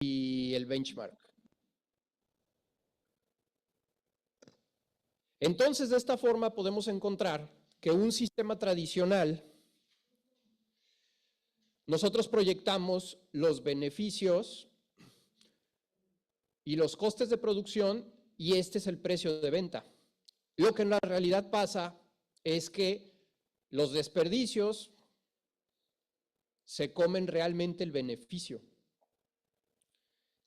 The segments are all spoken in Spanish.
y el benchmark. Entonces, de esta forma podemos encontrar que un sistema tradicional, nosotros proyectamos los beneficios y los costes de producción y este es el precio de venta. Lo que en la realidad pasa es que los desperdicios se comen realmente el beneficio.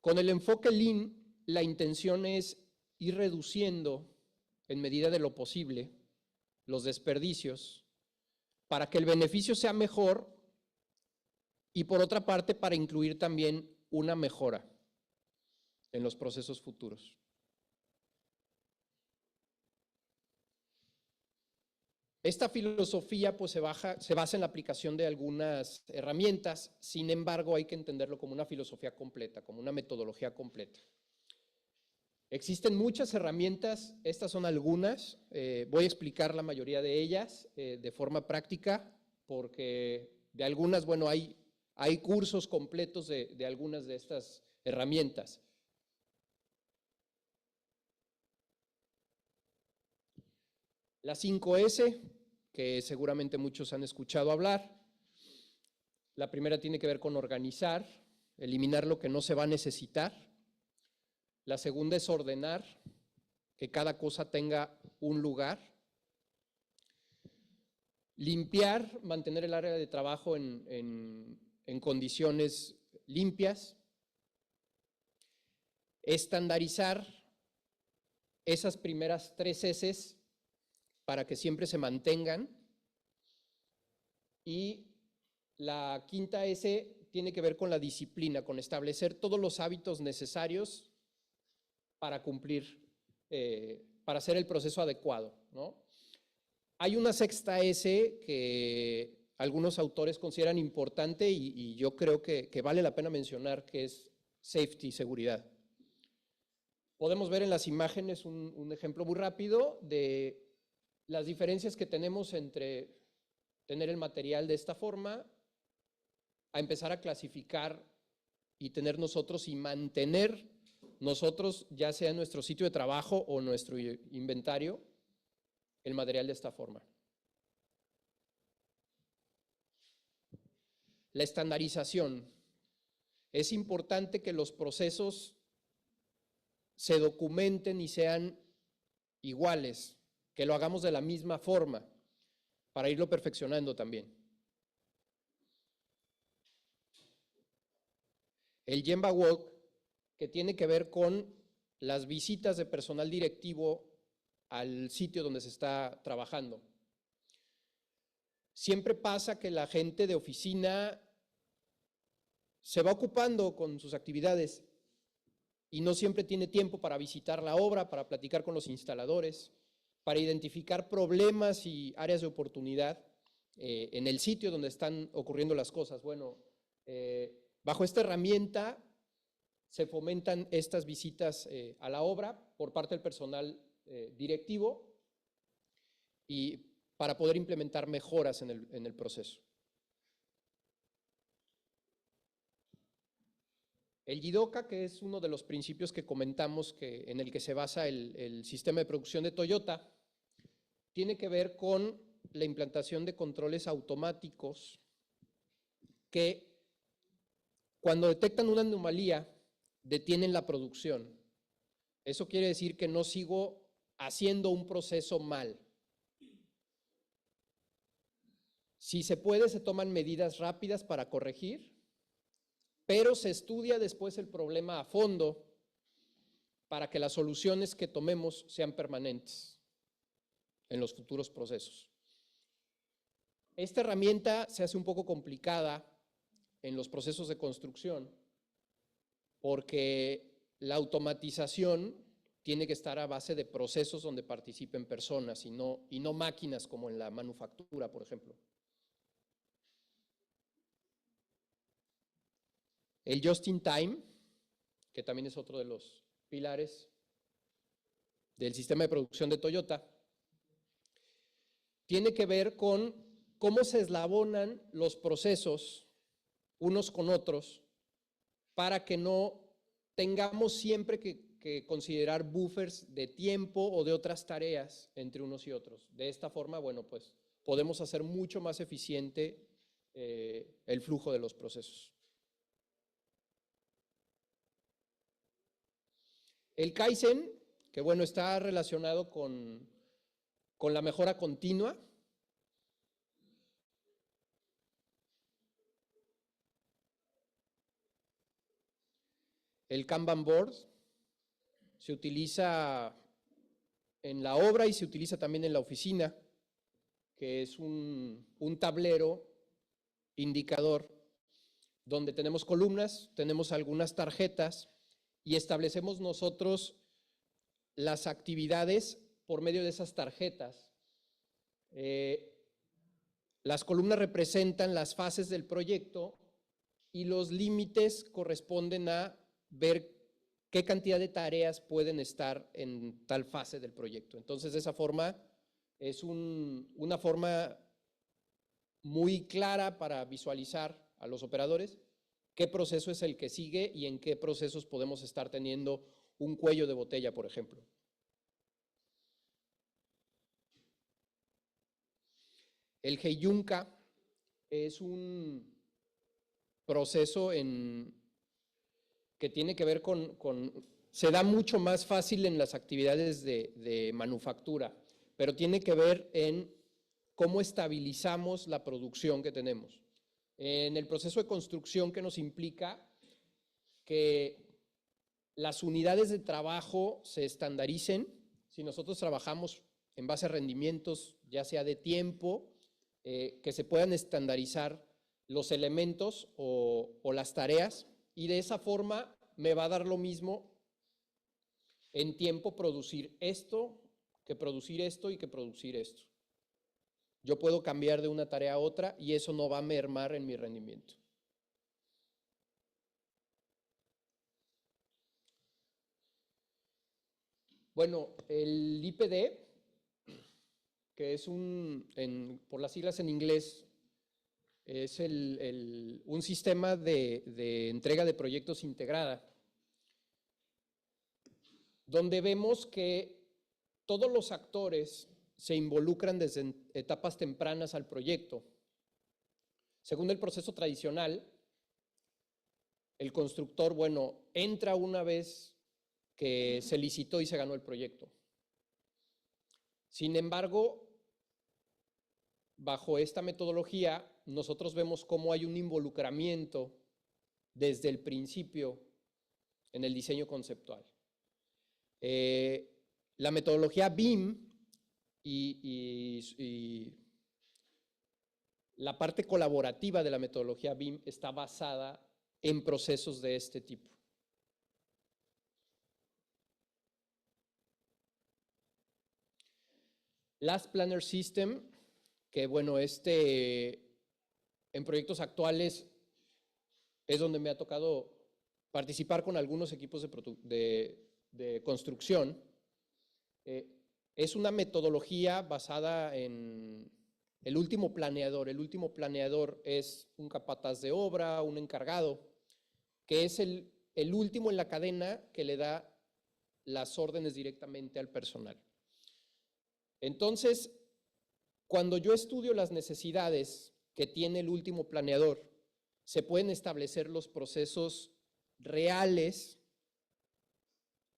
Con el enfoque Lean, la intención es ir reduciendo en medida de lo posible los desperdicios para que el beneficio sea mejor y por otra parte para incluir también una mejora en los procesos futuros. Esta filosofía pues se basa en la aplicación de algunas herramientas, sin embargo hay que entenderlo como una filosofía completa, como una metodología completa. Existen muchas herramientas, estas son algunas, voy a explicar la mayoría de ellas de forma práctica, porque de algunas, bueno, hay cursos completos de algunas de estas herramientas. La 5S, que seguramente muchos han escuchado hablar. La primera tiene que ver con organizar, eliminar lo que no se va a necesitar. La segunda es ordenar, que cada cosa tenga un lugar. Limpiar, mantener el área de trabajo en condiciones limpias. Estandarizar esas primeras 3 S's para que siempre se mantengan. Y la quinta S tiene que ver con la disciplina, con establecer todos los hábitos necesarios para cumplir, para hacer el proceso adecuado, ¿no? Hay una sexta S que algunos autores consideran importante y yo creo que vale la pena mencionar, que es safety, seguridad. Podemos ver en las imágenes un ejemplo muy rápido de las diferencias que tenemos entre tener el material de esta forma, a empezar a clasificar y tener nosotros y mantener nosotros, ya sea en nuestro sitio de trabajo o nuestro inventario, el material de esta forma. La estandarización. Es importante que los procesos se documenten y sean iguales, que lo hagamos de la misma forma, para irlo perfeccionando también. El Gemba Walk, que tiene que ver con las visitas de personal directivo al sitio donde se está trabajando. Siempre pasa que la gente de oficina se va ocupando con sus actividades y no siempre tiene tiempo para visitar la obra, para platicar con los instaladores, para identificar problemas y áreas de oportunidad en el sitio donde están ocurriendo las cosas. Bueno, bajo esta herramienta se fomentan estas visitas a la obra por parte del personal directivo y para poder implementar mejoras en el proceso. El Jidoka, que es uno de los principios que comentamos en el que se basa el sistema de producción de Toyota, tiene que ver con la implantación de controles automáticos que cuando detectan una anomalía detienen la producción. Eso quiere decir que no sigo haciendo un proceso mal. Si se puede, se toman medidas rápidas para corregir, pero se estudia después el problema a fondo para que las soluciones que tomemos sean permanentes en los futuros procesos. Esta herramienta se hace un poco complicada en los procesos de construcción porque la automatización tiene que estar a base de procesos donde participen personas y no máquinas como en la manufactura, por ejemplo. El Just in Time, que también es otro de los pilares del sistema de producción de Toyota, tiene que ver con cómo se eslabonan los procesos unos con otros para que no tengamos siempre que considerar buffers de tiempo o de otras tareas entre unos y otros. De esta forma, bueno, pues podemos hacer mucho más eficiente el flujo de los procesos. El Kaizen, que bueno, está relacionado con la mejora continua. El Kanban Board se utiliza en la obra y se utiliza también en la oficina, que es un tablero indicador donde tenemos columnas, tenemos algunas tarjetas y establecemos nosotros las actividades por medio de esas tarjetas. Las columnas representan las fases del proyecto y los límites corresponden a ver qué cantidad de tareas pueden estar en tal fase del proyecto. Entonces, de esa forma, es una forma muy clara para visualizar a los operadores qué proceso es el que sigue y en qué procesos podemos estar teniendo un cuello de botella, por ejemplo. El Heiyunka es un proceso que tiene que ver se da mucho más fácil en las actividades de manufactura, pero tiene que ver en cómo estabilizamos la producción que tenemos. En el proceso de construcción, que nos implica que las unidades de trabajo se estandaricen. Si nosotros trabajamos en base a rendimientos, ya sea de tiempo, que se puedan estandarizar los elementos o las tareas, y de esa forma me va a dar lo mismo en tiempo producir esto que producir esto y que producir esto. Yo puedo cambiar de una tarea a otra y eso no va a mermar en mi rendimiento. Bueno, el IPD, que es por las siglas en inglés, es un sistema de entrega de proyectos integrada, donde vemos que todos los actores se involucran desde etapas tempranas al proyecto. Según el proceso tradicional, el constructor, bueno, entra una vez que se licitó y se ganó el proyecto. Sin embargo, bajo esta metodología, nosotros vemos cómo hay un involucramiento desde el principio en el diseño conceptual. La metodología BIM y la parte colaborativa de la metodología BIM está basada en procesos de este tipo. Last Planner System, que bueno, en proyectos actuales es donde me ha tocado participar con algunos equipos de construcción. Es una metodología basada en el último planeador. El último planeador es un capataz de obra, un encargado, que es el último en la cadena que le da las órdenes directamente al personal. Entonces, cuando yo estudio las necesidades que tiene el último planeador, se pueden establecer los procesos reales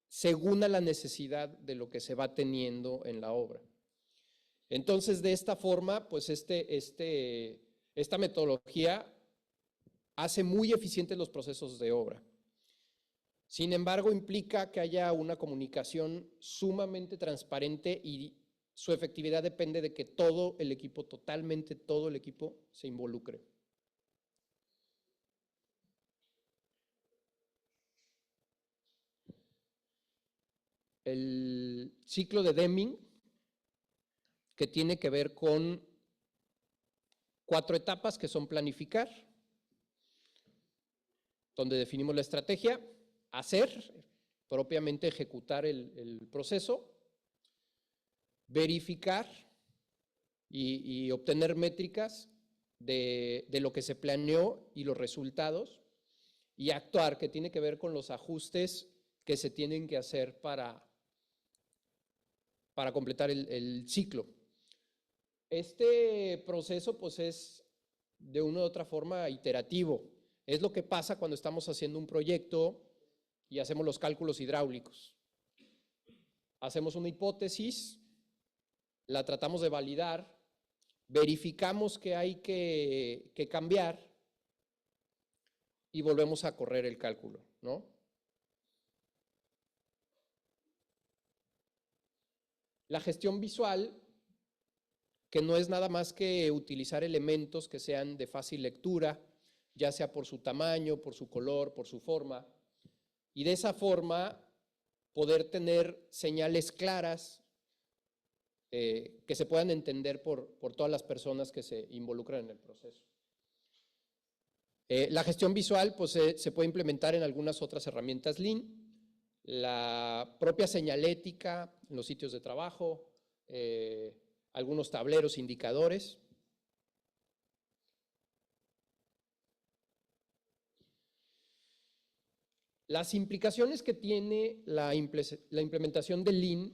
según a la necesidad de lo que se va teniendo en la obra. Entonces, de esta forma, pues esta metodología hace muy eficientes los procesos de obra. Sin embargo, implica que haya una comunicación sumamente transparente y su efectividad depende de que todo el equipo, totalmente todo el equipo, se involucre. El ciclo de Deming, que tiene que ver con 4 etapas que son planificar, donde definimos la estrategia, hacer, propiamente ejecutar el proceso, verificar y obtener métricas de lo que se planeó y los resultados, y actuar, que tiene que ver con los ajustes que se tienen que hacer para completar el ciclo. Este proceso pues es de una u otra forma iterativo. Es lo que pasa cuando estamos haciendo un proyecto y hacemos los cálculos hidráulicos. Hacemos una hipótesis, la tratamos de validar, verificamos que hay que cambiar y volvemos a correr el cálculo, ¿no? La gestión visual, que no es nada más que utilizar elementos que sean de fácil lectura, ya sea por su tamaño, por su color, por su forma, y de esa forma poder tener señales claras que se puedan entender por todas las personas que se involucran en el proceso. La gestión visual pues, se puede implementar en algunas otras herramientas Lean, la propia señalética en los sitios de trabajo, algunos tableros, indicadores. Las implicaciones que tiene la implementación de Lean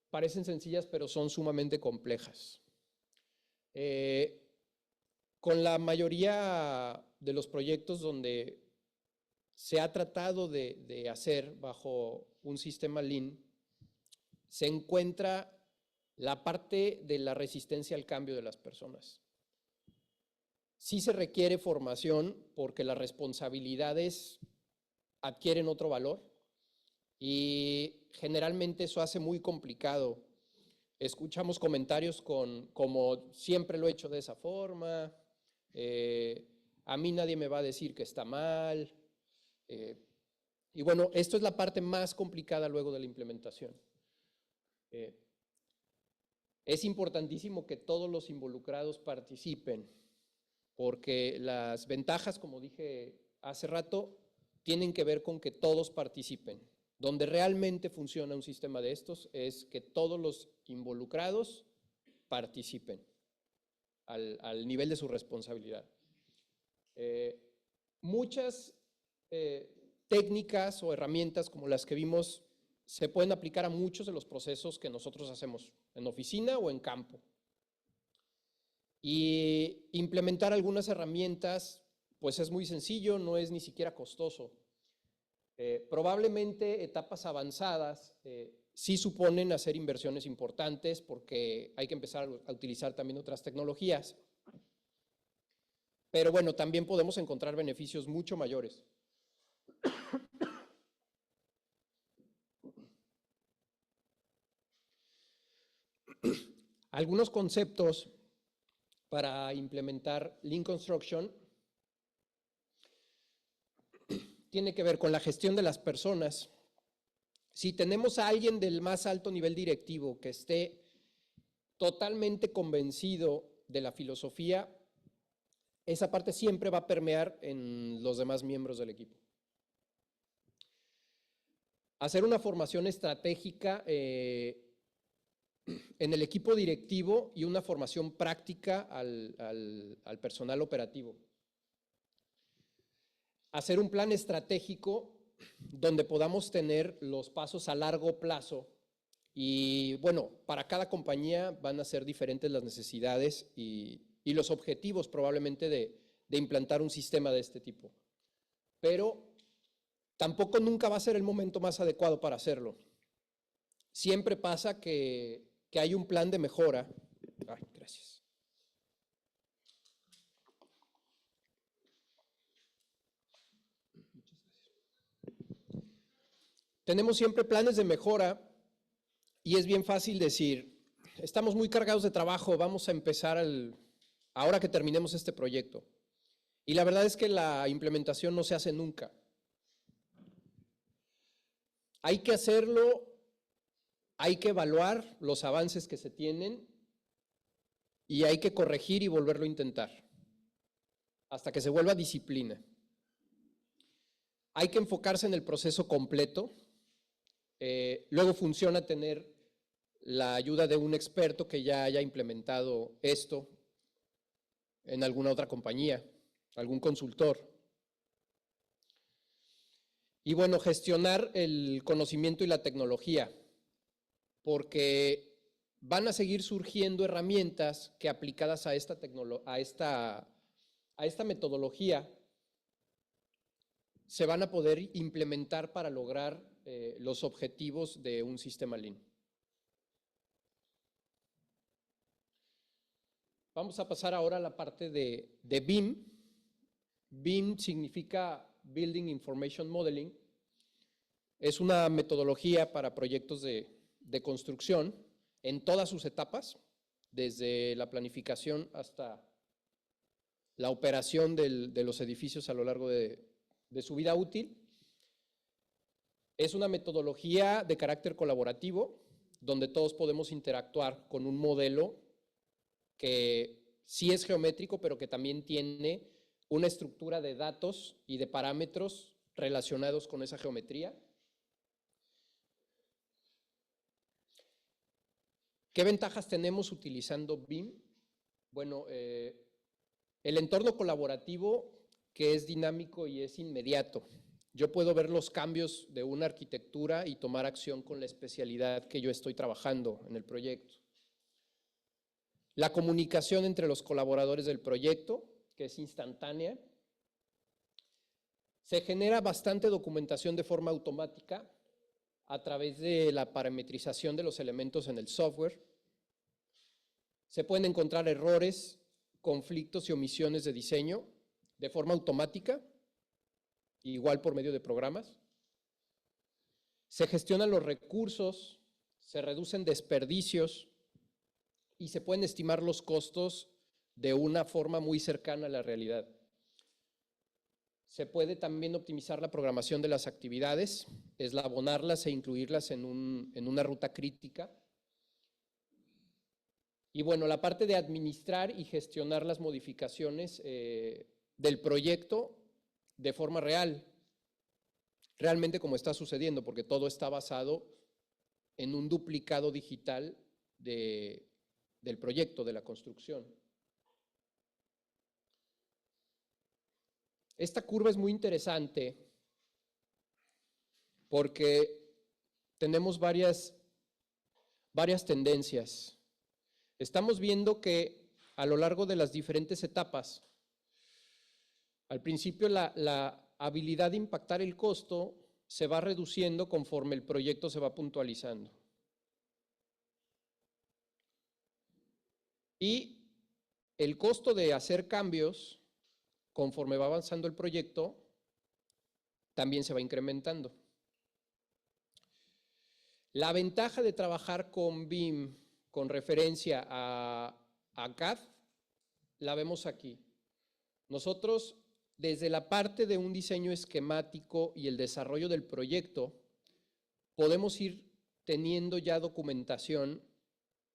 parecen sencillas, pero son sumamente complejas. Con la mayoría de los proyectos donde se ha tratado de hacer bajo un sistema Lean, se encuentra la parte de la resistencia al cambio de las personas. Sí se requiere formación porque las responsabilidades adquieren otro valor y generalmente eso hace muy complicado. Escuchamos comentarios como siempre lo he hecho de esa forma, a mí nadie me va a decir que está mal. Y bueno, esto es la parte más complicada luego de la implementación. Es importantísimo que todos los involucrados participen, porque las ventajas, como dije hace rato, tienen que ver con que todos participen. Donde realmente funciona un sistema de estos es que todos los involucrados participen al nivel de su responsabilidad. Muchas técnicas o herramientas como las que vimos se pueden aplicar a muchos de los procesos que nosotros hacemos en oficina o en campo. Y implementar algunas herramientas, pues es muy sencillo, no es ni siquiera costoso. Probablemente etapas avanzadas sí suponen hacer inversiones importantes porque hay que empezar a utilizar también otras tecnologías. Pero bueno, también podemos encontrar beneficios mucho mayores. Algunos conceptos para implementar Lean Construction tiene que ver con la gestión de las personas. Si tenemos a alguien del más alto nivel directivo que esté totalmente convencido de la filosofía, esa parte siempre va a permear en los demás miembros del equipo. Hacer una formación estratégica en el equipo directivo y una formación práctica al personal operativo. Hacer un plan estratégico donde podamos tener los pasos a largo plazo y bueno, para cada compañía van a ser diferentes las necesidades y los objetivos probablemente de implantar un sistema de este tipo. Pero tampoco nunca va a ser el momento más adecuado para hacerlo. Siempre pasa que hay un plan de mejora. Ay, gracias. Tenemos siempre planes de mejora y es bien fácil decir, estamos muy cargados de trabajo, vamos a empezar ahora que terminemos este proyecto. Y la verdad es que la implementación no se hace nunca. Hay que hacerlo, hay que evaluar los avances que se tienen y hay que corregir y volverlo a intentar hasta que se vuelva disciplina. Hay que enfocarse en el proceso completo. Luego funciona tener la ayuda de un experto que ya haya implementado esto en alguna otra compañía, algún consultor. Y bueno, gestionar el conocimiento y la tecnología, porque van a seguir surgiendo herramientas que aplicadas a esta metodología se van a poder implementar para lograr los objetivos de un sistema Lean. Vamos a pasar ahora a la parte de BIM. BIM significa Building Information Modeling. Es una metodología para proyectos de construcción en todas sus etapas, desde la planificación hasta la operación de los edificios a lo largo de su vida útil. Es una metodología de carácter colaborativo, donde todos podemos interactuar con un modelo que sí es geométrico, pero que también tiene una estructura de datos y de parámetros relacionados con esa geometría. ¿Qué ventajas tenemos utilizando BIM? Bueno, el entorno colaborativo, que es dinámico y es inmediato. Yo puedo ver los cambios de una arquitectura y tomar acción con la especialidad que yo estoy trabajando en el proyecto. La comunicación entre los colaboradores del proyecto, que es instantánea. Se genera bastante documentación de forma automática a través de la parametrización de los elementos en el software. Se pueden encontrar errores, conflictos y omisiones de diseño de forma automática, igual por medio de programas. Se gestionan los recursos, se reducen desperdicios y se pueden estimar los costos de una forma muy cercana a la realidad. Se puede también optimizar la programación de las actividades, eslabonarlas e incluirlas en una ruta crítica. Y bueno, la parte de administrar y gestionar las modificaciones del proyecto de forma real, realmente como está sucediendo, porque todo está basado en un duplicado digital del proyecto, de la construcción. Esta curva es muy interesante porque tenemos varias tendencias. Estamos viendo que a lo largo de las diferentes etapas, al principio la habilidad de impactar el costo se va reduciendo conforme el proyecto se va puntualizando. Y el costo de hacer cambios, conforme va avanzando el proyecto, también se va incrementando. La ventaja de trabajar con BIM con referencia a CAD, la vemos aquí. Nosotros, desde la parte de un diseño esquemático y el desarrollo del proyecto, podemos ir teniendo ya documentación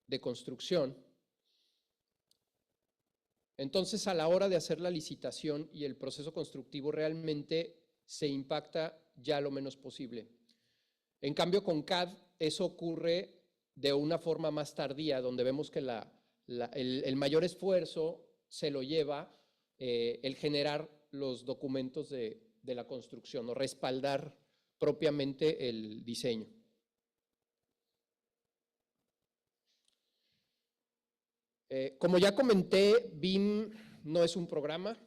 de construcción. Entonces, a la hora de hacer la licitación y el proceso constructivo, realmente se impacta ya lo menos posible. En cambio, con CAD, eso ocurre de una forma más tardía, donde vemos que el mayor esfuerzo se lo lleva el generar los documentos de la construcción o respaldar propiamente el diseño. Como ya comenté, BIM no es un programa,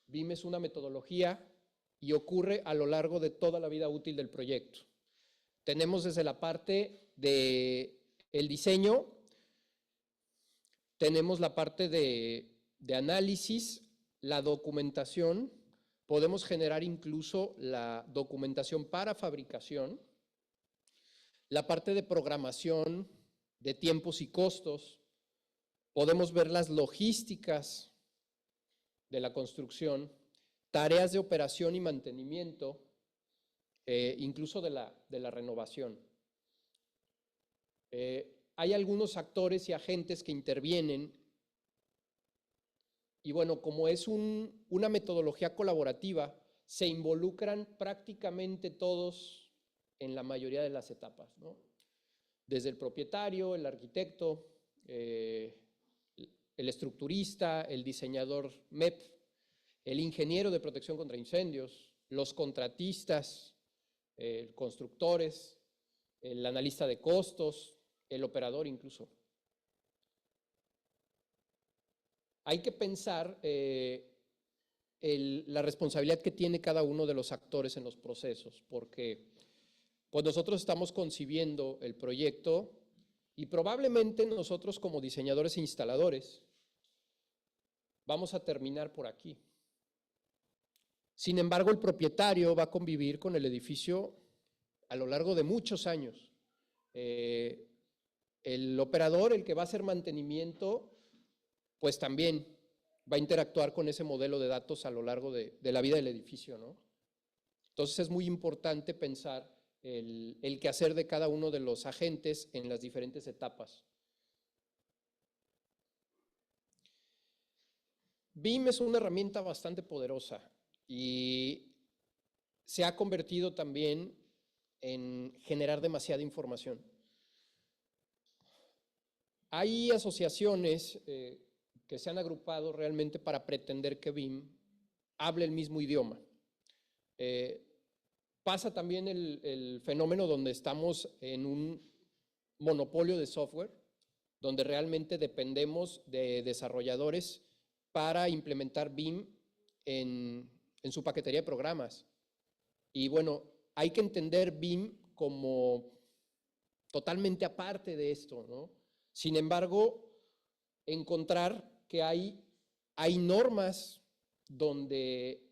BIM es una metodología y ocurre a lo largo de toda la vida útil del proyecto. Tenemos desde la parte del diseño, tenemos la parte de análisis, la documentación, podemos generar incluso la documentación para fabricación, la parte de programación de tiempos y costos, podemos ver las logísticas de la construcción, tareas de operación y mantenimiento, incluso de la renovación. Hay algunos actores y agentes que intervienen y bueno, como es una metodología colaborativa, se involucran prácticamente todos en la mayoría de las etapas, ¿no? Desde el propietario, el arquitecto, el estructurista, el diseñador MEP, el ingeniero de protección contra incendios, los contratistas, constructores, el analista de costos, el operador incluso. Hay que pensar la responsabilidad que tiene cada uno de los actores en los procesos, porque pues nosotros estamos concibiendo el proyecto y probablemente nosotros como diseñadores e instaladores vamos a terminar por aquí. Sin embargo, el propietario va a convivir con el edificio a lo largo de muchos años. El operador, el que va a hacer mantenimiento, pues también va a interactuar con ese modelo de datos a lo largo de la vida del edificio, ¿no? Entonces es muy importante pensar el quehacer de cada uno de los agentes en las diferentes etapas. BIM es una herramienta bastante poderosa y se ha convertido también en generar demasiada información. Hay asociaciones que se han agrupado realmente para pretender que BIM hable el mismo idioma. Pasa también el fenómeno donde estamos en un monopolio de software, donde realmente dependemos de desarrolladores para implementar BIM en su paquetería de programas. Y bueno, hay que entender BIM como totalmente aparte de esto, ¿no? Sin embargo, encontrar que hay normas donde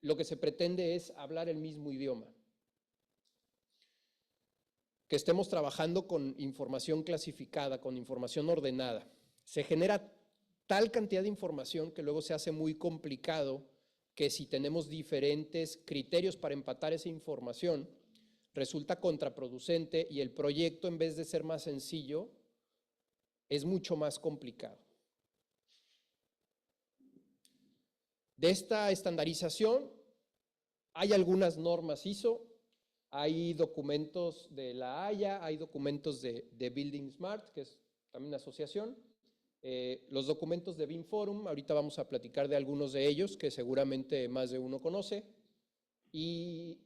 lo que se pretende es hablar el mismo idioma. Que estemos trabajando con información clasificada, con información ordenada. Se genera tal cantidad de información que luego se hace muy complicado que si tenemos diferentes criterios para empatar esa información, resulta contraproducente y el proyecto, en vez de ser más sencillo, es mucho más complicado. De esta estandarización hay algunas normas ISO, hay documentos de la Haya, hay documentos de Building Smart, que es también una asociación, los documentos de BIM Forum, ahorita vamos a platicar de algunos de ellos que seguramente más de uno conoce, y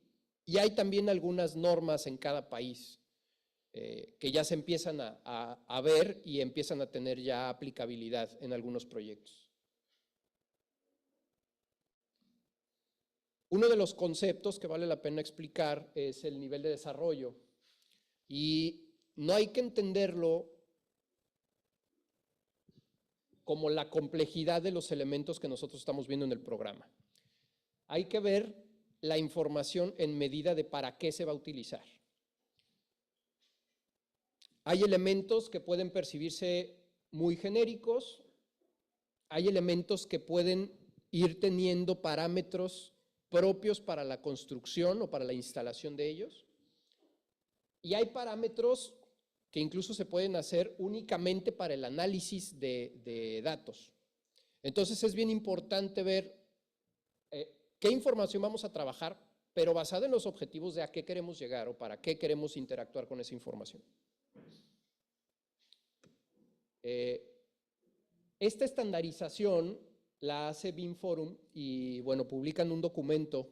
hay también algunas normas en cada país que ya se empiezan a ver y empiezan a tener ya aplicabilidad en algunos proyectos. Uno de los conceptos que vale la pena explicar es el nivel de desarrollo y no hay que entenderlo como la complejidad de los elementos que nosotros estamos viendo en el programa. Hay que ver la información en medida de para qué se va a utilizar. Hay elementos que pueden percibirse muy genéricos, hay elementos que pueden ir teniendo parámetros propios para la construcción o para la instalación de ellos, y hay parámetros que incluso se pueden hacer únicamente para el análisis de datos. Entonces es bien importante ver qué información vamos a trabajar, pero basada en los objetivos de a qué queremos llegar o para qué queremos interactuar con esa información. Esta estandarización la hace BIM Forum y bueno, publican un documento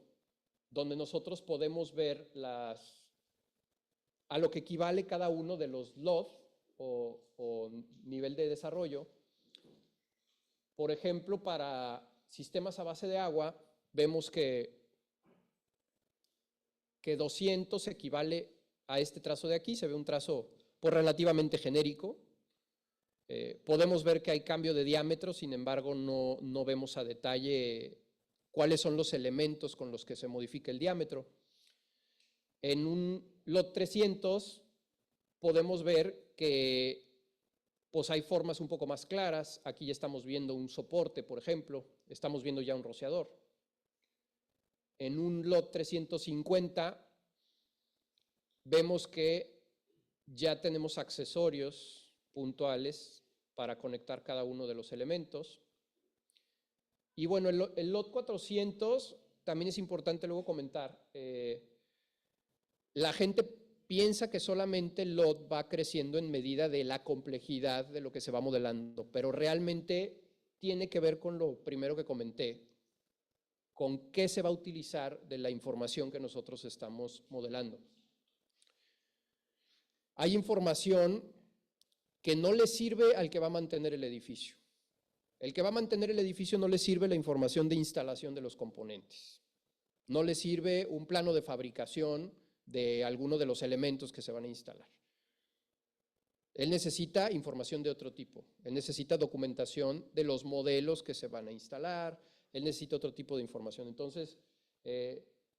donde nosotros podemos ver a lo que equivale cada uno de los LOD o nivel de desarrollo. Por ejemplo, para sistemas a base de agua, vemos que 200 equivale a este trazo de aquí, se ve un trazo pues, relativamente genérico. Podemos ver que hay cambio de diámetro, sin embargo no vemos a detalle cuáles son los elementos con los que se modifica el diámetro. En un lot 300 podemos ver que pues, hay formas un poco más claras. Aquí ya estamos viendo un soporte, por ejemplo, estamos viendo ya un rociador. En un lot 350 vemos que ya tenemos accesorios puntuales para conectar cada uno de los elementos. Y bueno, el lot 400 también es importante luego comentar. La gente piensa que solamente el lot va creciendo en medida de la complejidad de lo que se va modelando, pero realmente tiene que ver con lo primero que comenté, con qué se va a utilizar de la información que nosotros estamos modelando. Hay información que no le sirve al que va a mantener el edificio. El que va a mantener el edificio no le sirve la información de instalación de los componentes. No le sirve un plano de fabricación de alguno de los elementos que se van a instalar. Él necesita información de otro tipo. Él necesita documentación de los modelos que se van a instalar. Él necesita otro tipo de información. Entonces,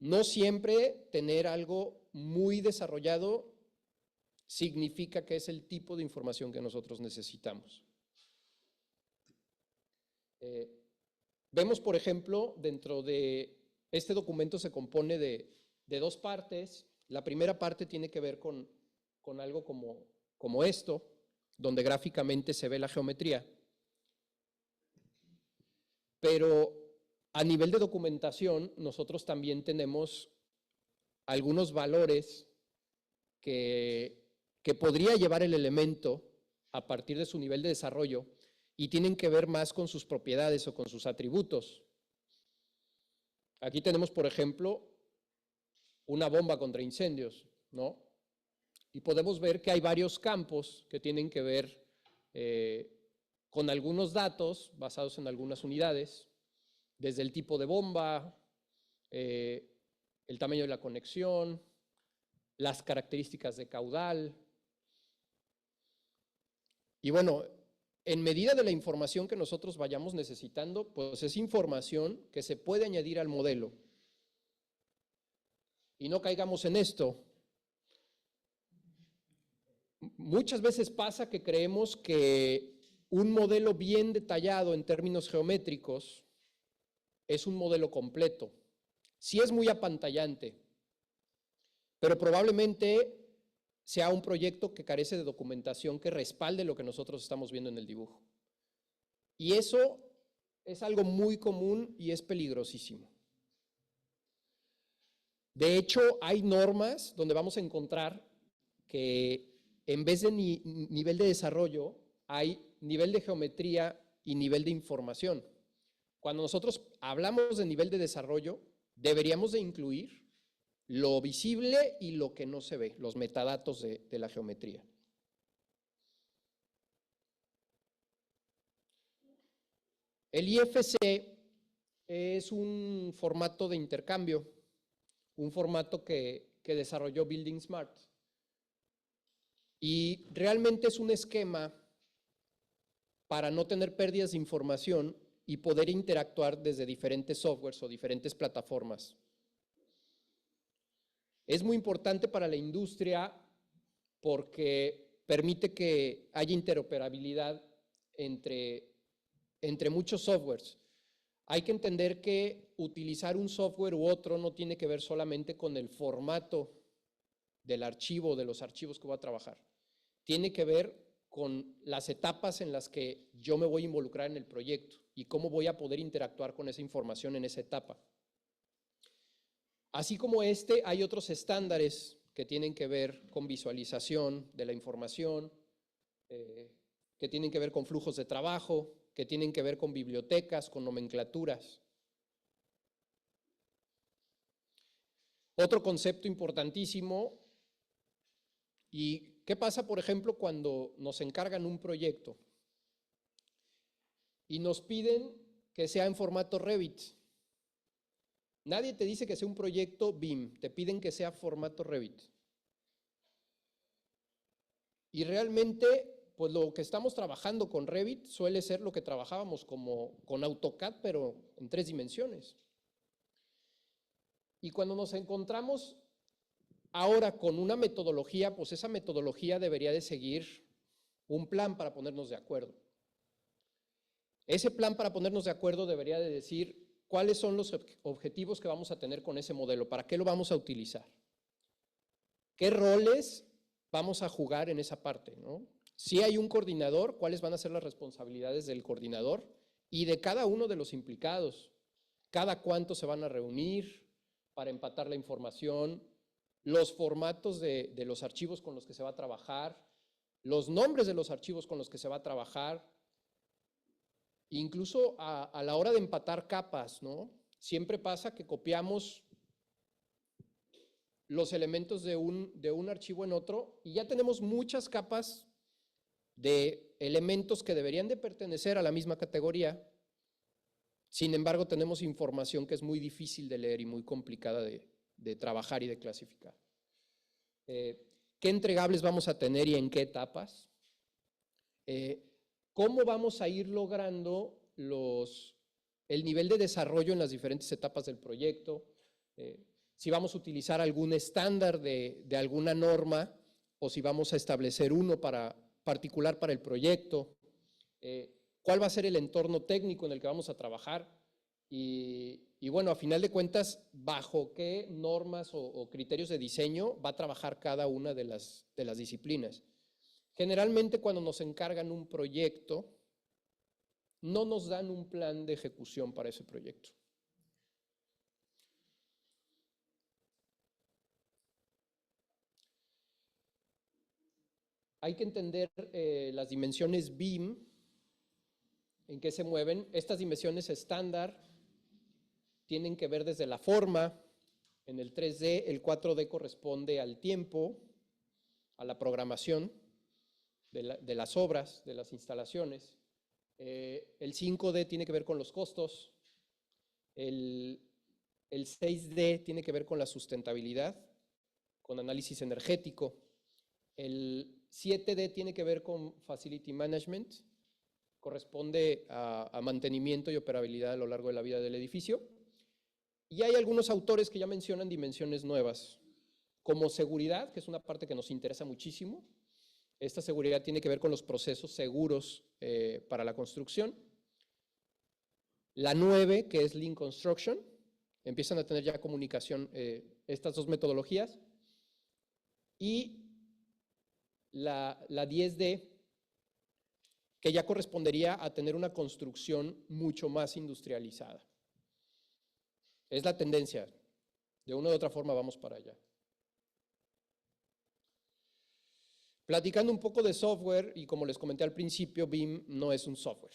no siempre tener algo muy desarrollado significa que es el tipo de información que nosotros necesitamos. Vemos, por ejemplo, dentro de este documento se compone de dos partes. La primera parte tiene que ver con algo como esto, donde gráficamente se ve la geometría. Pero a nivel de documentación, nosotros también tenemos algunos valores que podría llevar el elemento a partir de su nivel de desarrollo y tienen que ver más con sus propiedades o con sus atributos. Aquí tenemos, por ejemplo, una bomba contra incendios, ¿no? Y podemos ver que hay varios campos que tienen que ver con algunos datos basados en algunas unidades, desde el tipo de bomba, el tamaño de la conexión, las características de caudal. Y bueno, en medida de la información que nosotros vayamos necesitando, pues es información que se puede añadir al modelo. Y no caigamos en esto. Muchas veces pasa que creemos que un modelo bien detallado en términos geométricos es un modelo completo. Sí es muy apantallante, pero probablemente sea un proyecto que carece de documentación que respalde lo que nosotros estamos viendo en el dibujo. Y eso es algo muy común y es peligrosísimo. De hecho, hay normas donde vamos a encontrar que en vez de nivel de desarrollo, hay nivel de geometría y nivel de información. Cuando nosotros hablamos de nivel de desarrollo, deberíamos de incluir lo visible y lo que no se ve, los metadatos de la geometría. El IFC es un formato de intercambio, un formato que desarrolló Building Smart. Y realmente es un esquema para no tener pérdidas de información y poder interactuar desde diferentes softwares o diferentes plataformas. Es muy importante para la industria porque permite que haya interoperabilidad entre muchos softwares. Hay que entender que utilizar un software u otro no tiene que ver solamente con el formato del archivo, de los archivos que voy a trabajar. Tiene que ver con las etapas en las que yo me voy a involucrar en el proyecto y cómo voy a poder interactuar con esa información en esa etapa. Así como hay otros estándares que tienen que ver con visualización de la información, que tienen que ver con flujos de trabajo, que tienen que ver con bibliotecas, con nomenclaturas. Otro concepto importantísimo, ¿y qué pasa, por ejemplo, cuando nos encargan un proyecto y nos piden que sea en formato Revit? Nadie te dice que sea un proyecto BIM, te piden que sea formato Revit. Y realmente, pues lo que estamos trabajando con Revit suele ser lo que trabajábamos con AutoCAD, pero en 3 dimensiones. Y cuando nos encontramos ahora con una metodología, pues esa metodología debería de seguir un plan para ponernos de acuerdo. Ese plan para ponernos de acuerdo debería de decir cuáles son los objetivos que vamos a tener con ese modelo, para qué lo vamos a utilizar, qué roles vamos a jugar en esa parte, ¿no? Si hay un coordinador, cuáles van a ser las responsabilidades del coordinador y de cada uno de los implicados, cada cuánto se van a reunir para empatar la información, los formatos de los archivos con los que se va a trabajar, los nombres de los archivos con los que se va a trabajar, incluso a la hora de empatar capas, ¿no? siempre pasa que copiamos los elementos de un archivo en otro y ya tenemos muchas capas de elementos que deberían de pertenecer a la misma categoría. Sin embargo, tenemos información que es muy difícil de leer y muy complicada de trabajar y de clasificar. ¿Qué entregables vamos a tener y en qué etapas? ¿Cómo vamos a ir logrando el nivel de desarrollo en las diferentes etapas del proyecto? Si vamos a utilizar algún estándar de alguna norma o si vamos a establecer uno particular para el proyecto. ¿Cuál va a ser el entorno técnico en el que vamos a trabajar? Y bueno, a final de cuentas, ¿bajo qué normas o criterios de diseño va a trabajar cada una de las disciplinas? Generalmente cuando nos encargan un proyecto, no nos dan un plan de ejecución para ese proyecto. Hay que entender las dimensiones BIM, en qué se mueven. Estas dimensiones estándar tienen que ver desde la forma. En el 3D, el 4D corresponde al tiempo, a la programación de las obras, de las instalaciones. El 5D tiene que ver con los costos. El 6D tiene que ver con la sustentabilidad, con análisis energético. El 7D tiene que ver con Facility Management, corresponde a mantenimiento y operabilidad a lo largo de la vida del edificio. Y hay algunos autores que ya mencionan dimensiones nuevas, como seguridad, que es una parte que nos interesa muchísimo. Esta seguridad tiene que ver con los procesos seguros para la construcción. La 9, que es Lean Construction, empiezan a tener ya comunicación estas dos metodologías. Y la 10D, que ya correspondería a tener una construcción mucho más industrializada. Es la tendencia, de una u otra forma vamos para allá. Platicando un poco de software, y como les comenté al principio, BIM no es un software.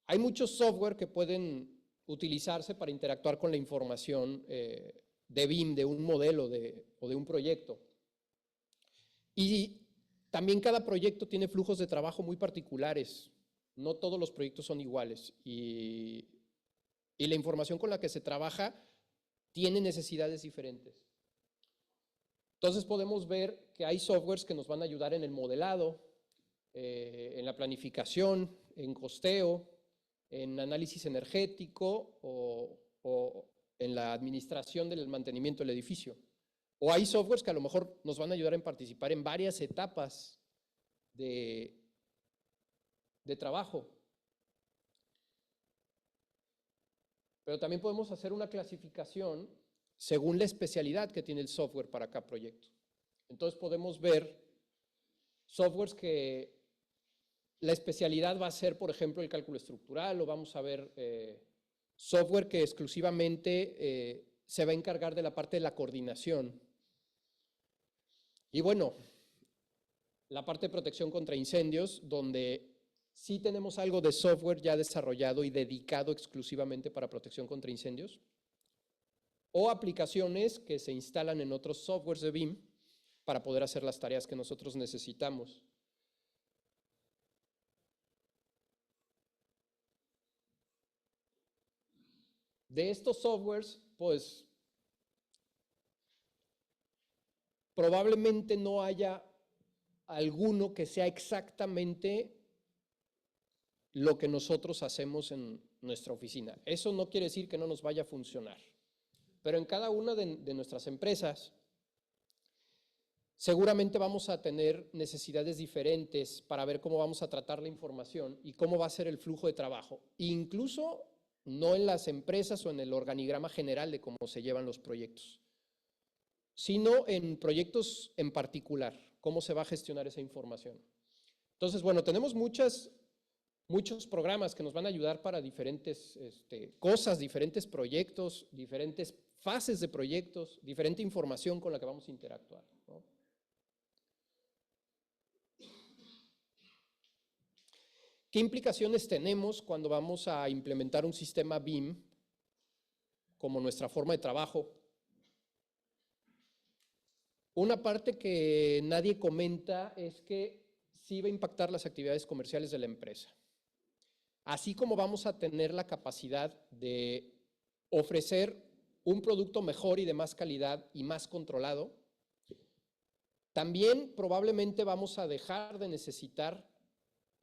Hay muchos software que pueden utilizarse para interactuar con la información de BIM, de un modelo o de un proyecto. Y también cada proyecto tiene flujos de trabajo muy particulares. No todos los proyectos son iguales y la información con la que se trabaja tiene necesidades diferentes. Entonces podemos ver que hay softwares que nos van a ayudar en el modelado, en la planificación, en costeo, en análisis energético o en la administración del mantenimiento del edificio. O hay softwares que a lo mejor nos van a ayudar en participar en varias etapas de trabajo. Pero también podemos hacer una clasificación según la especialidad que tiene el software para cada proyecto. Entonces podemos ver softwares que la especialidad va a ser, por ejemplo, el cálculo estructural, o vamos a ver software que exclusivamente se va a encargar de la parte de la coordinación. Y bueno, la parte de protección contra incendios, donde sí tenemos algo de software ya desarrollado y dedicado exclusivamente para protección contra incendios, o aplicaciones que se instalan en otros softwares de BIM para poder hacer las tareas que nosotros necesitamos. De estos softwares, pues probablemente no haya alguno que sea exactamente lo que nosotros hacemos en nuestra oficina. Eso no quiere decir que no nos vaya a funcionar, pero en cada una de nuestras empresas seguramente vamos a tener necesidades diferentes para ver cómo vamos a tratar la información y cómo va a ser el flujo de trabajo, incluso no en las empresas o en el organigrama general de cómo se llevan los proyectos, sino en proyectos en particular, cómo se va a gestionar esa información. Entonces, bueno, tenemos muchos programas que nos van a ayudar para diferentes cosas, diferentes proyectos, diferentes fases de proyectos, diferente información con la que vamos a interactuar, ¿no? ¿Qué implicaciones tenemos cuando vamos a implementar un sistema BIM como nuestra forma de trabajo. Una parte que nadie comenta es que sí va a impactar las actividades comerciales de la empresa. Así como vamos a tener la capacidad de ofrecer un producto mejor y de más calidad y más controlado, también probablemente vamos a dejar de necesitar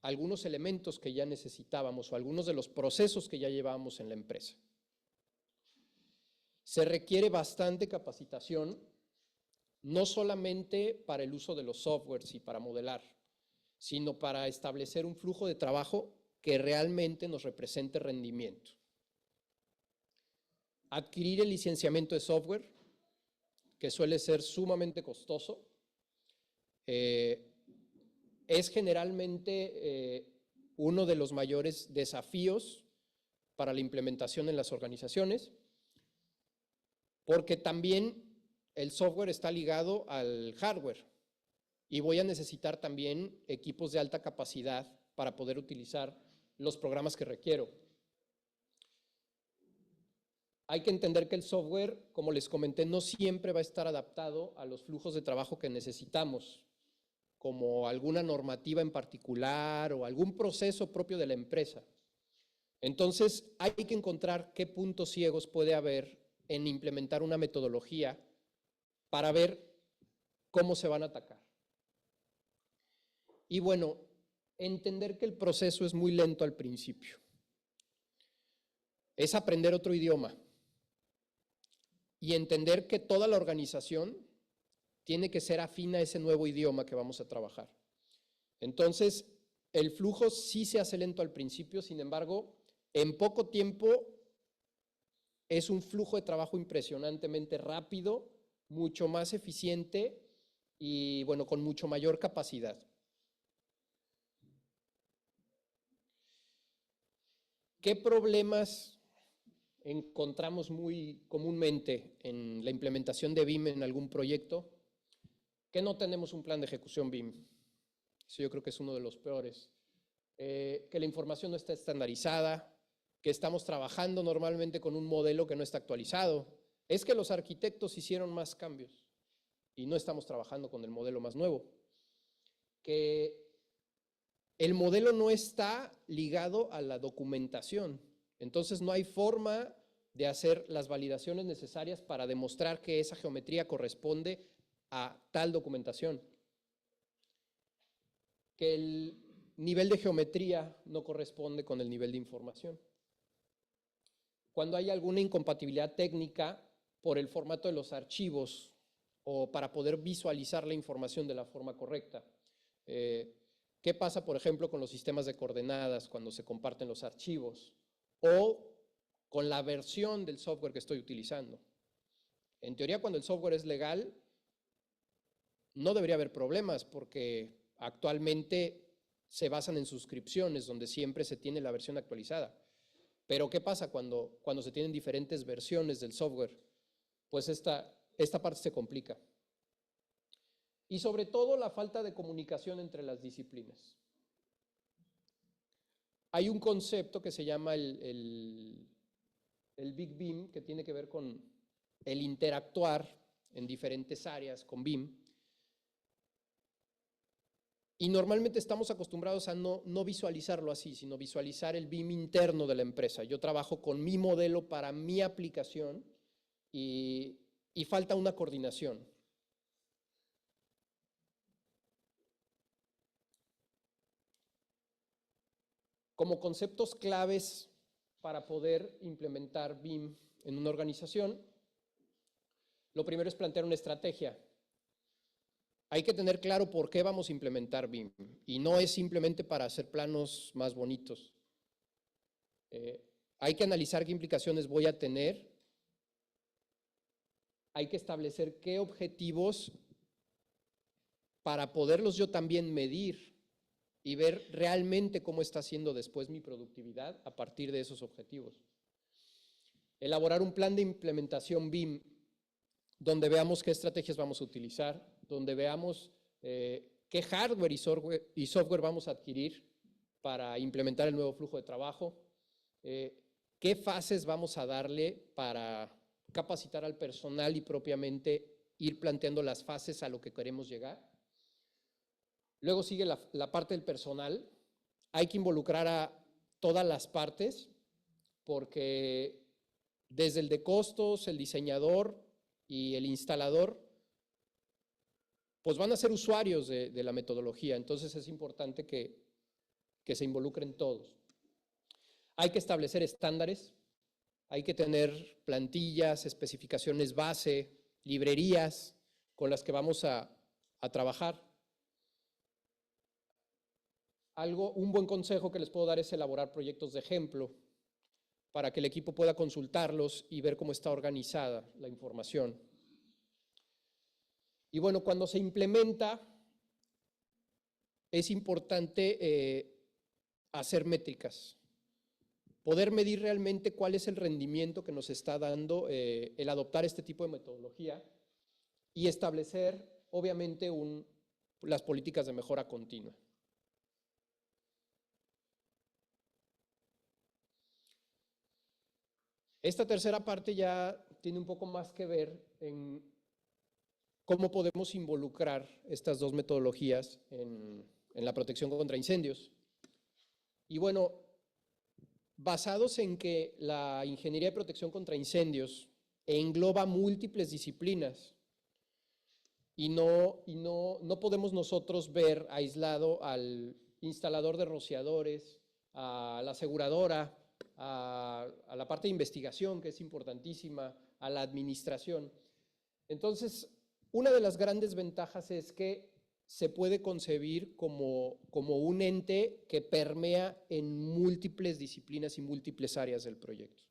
algunos elementos que ya necesitábamos o algunos de los procesos que ya llevábamos en la empresa. Se requiere bastante capacitación, no solamente para el uso de los softwares y para modelar, sino para establecer un flujo de trabajo que realmente nos represente rendimiento. Adquirir el licenciamiento de software, que suele ser sumamente costoso, es generalmente uno de los mayores desafíos para la implementación en las organizaciones, porque también el software está ligado al hardware y voy a necesitar también equipos de alta capacidad para poder utilizar los programas que requiero. Hay que entender que el software, como les comenté, no siempre va a estar adaptado a los flujos de trabajo que necesitamos, como alguna normativa en particular o algún proceso propio de la empresa. Entonces, hay que encontrar qué puntos ciegos puede haber en implementar una metodología para ver cómo se van a atacar. Y bueno, entender que el proceso es muy lento al principio. Es aprender otro idioma y entender que toda la organización tiene que ser afín a ese nuevo idioma que vamos a trabajar. Entonces, el flujo sí se hace lento al principio, sin embargo, en poco tiempo es un flujo de trabajo impresionantemente rápido, mucho más eficiente y, bueno, con mucho mayor capacidad. ¿Qué problemas encontramos muy comúnmente en la implementación de BIM en algún proyecto? Que no tenemos un plan de ejecución BIM. Eso yo creo que es uno de los peores. Que la información no está estandarizada, que estamos trabajando normalmente con un modelo que no está actualizado. Es que los arquitectos hicieron más cambios y no estamos trabajando con el modelo más nuevo. Que el modelo no está ligado a la documentación. Entonces no hay forma de hacer las validaciones necesarias para demostrar que esa geometría corresponde a tal documentación. Que el nivel de geometría no corresponde con el nivel de información. Cuando hay alguna incompatibilidad técnica por el formato de los archivos o para poder visualizar la información de la forma correcta. ¿Qué pasa, por ejemplo, con los sistemas de coordenadas cuando se comparten los archivos? O con la versión del software que estoy utilizando. En teoría, cuando el software es legal, no debería haber problemas porque actualmente se basan en suscripciones donde siempre se tiene la versión actualizada. Pero ¿qué pasa cuando se tienen diferentes versiones del software? Pues esta parte se complica. Y sobre todo la falta de comunicación entre las disciplinas. Hay un concepto que se llama el Big BIM, que tiene que ver con el interactuar en diferentes áreas con BIM. Y normalmente estamos acostumbrados a no visualizarlo así, sino visualizar el BIM interno de la empresa. Yo trabajo con mi modelo para mi aplicación y falta una coordinación. Como conceptos claves para poder implementar BIM en una organización, lo primero es plantear una estrategia. Hay que tener claro por qué vamos a implementar BIM y no es simplemente para hacer planos más bonitos. Hay que analizar qué implicaciones voy a tener. Hay que establecer qué objetivos para poderlos yo también medir y ver realmente cómo está siendo después mi productividad a partir de esos objetivos. Elaborar un plan de implementación BIM donde veamos qué estrategias vamos a utilizar, donde veamos qué hardware y software vamos a adquirir para implementar el nuevo flujo de trabajo. qué fases vamos a darle para capacitar al personal y propiamente ir planteando las fases a lo que queremos llegar. Luego sigue la parte del personal. Hay que involucrar a todas las partes porque desde el de costos, el diseñador y el instalador, pues van a ser usuarios de la metodología. Entonces es importante que se involucren todos. Hay que establecer estándares, hay que tener plantillas, especificaciones base, librerías con las que vamos a trabajar. Un buen consejo que les puedo dar es elaborar proyectos de ejemplo para que el equipo pueda consultarlos y ver cómo está organizada la información. Y bueno, cuando se implementa, es importante hacer métricas, poder medir realmente cuál es el rendimiento que nos está dando el adoptar este tipo de metodología y establecer, obviamente, las políticas de mejora continua. Esta tercera parte ya tiene un poco más que ver en cómo podemos involucrar estas dos metodologías en la protección contra incendios. Y bueno, basados en que la ingeniería de protección contra incendios engloba múltiples disciplinas y no podemos nosotros ver aislado al instalador de rociadores, a la aseguradora, a la parte de investigación, que es importantísima, a la administración. Entonces, una de las grandes ventajas es que se puede concebir como un ente que permea en múltiples disciplinas y múltiples áreas del proyecto.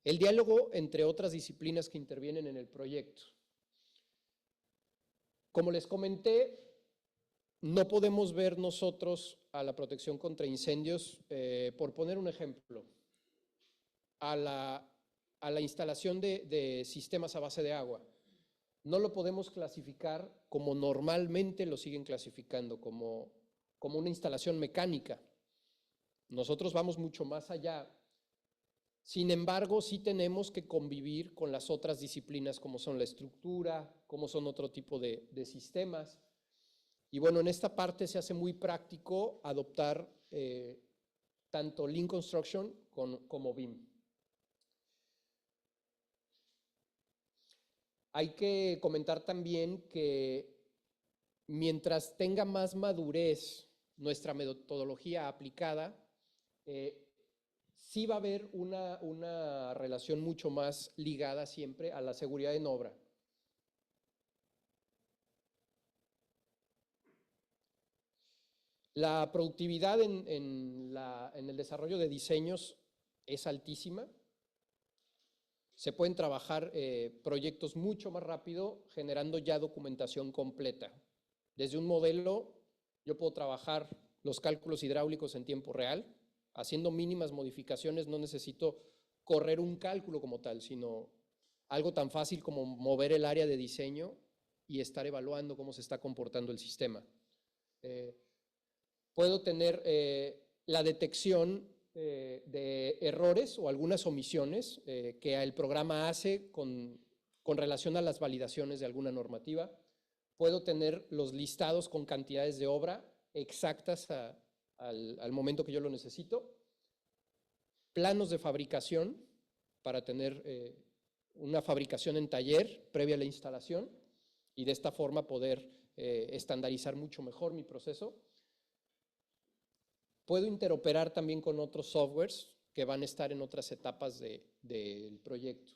El diálogo entre otras disciplinas que intervienen en el proyecto. Como les comenté, no podemos ver nosotros a la protección contra incendios, por poner un ejemplo, a la instalación de sistemas a base de agua. No lo podemos clasificar como normalmente lo siguen clasificando, como una instalación mecánica. Nosotros vamos mucho más allá. Sin embargo, sí tenemos que convivir con las otras disciplinas como son la estructura, como son otro tipo de sistemas. Y bueno, en esta parte se hace muy práctico adoptar tanto Lean Construction como BIM. Hay que comentar también que mientras tenga más madurez nuestra metodología aplicada, sí va a haber una relación mucho más ligada siempre a la seguridad en obra. La productividad en el desarrollo de diseños es altísima. Se pueden trabajar proyectos mucho más rápido generando ya documentación completa. Desde un modelo, yo puedo trabajar los cálculos hidráulicos en tiempo real, haciendo mínimas modificaciones, no necesito correr un cálculo como tal, sino algo tan fácil como mover el área de diseño y estar evaluando cómo se está comportando el sistema. Puedo tener la detección de errores o algunas omisiones que el programa hace con relación a las validaciones de alguna normativa. Puedo tener los listados con cantidades de obra exactas al momento que yo lo necesito. Planos de fabricación para tener una fabricación en taller previa a la instalación y de esta forma poder estandarizar mucho mejor mi proceso. Puedo interoperar también con otros softwares que van a estar en otras etapas del proyecto.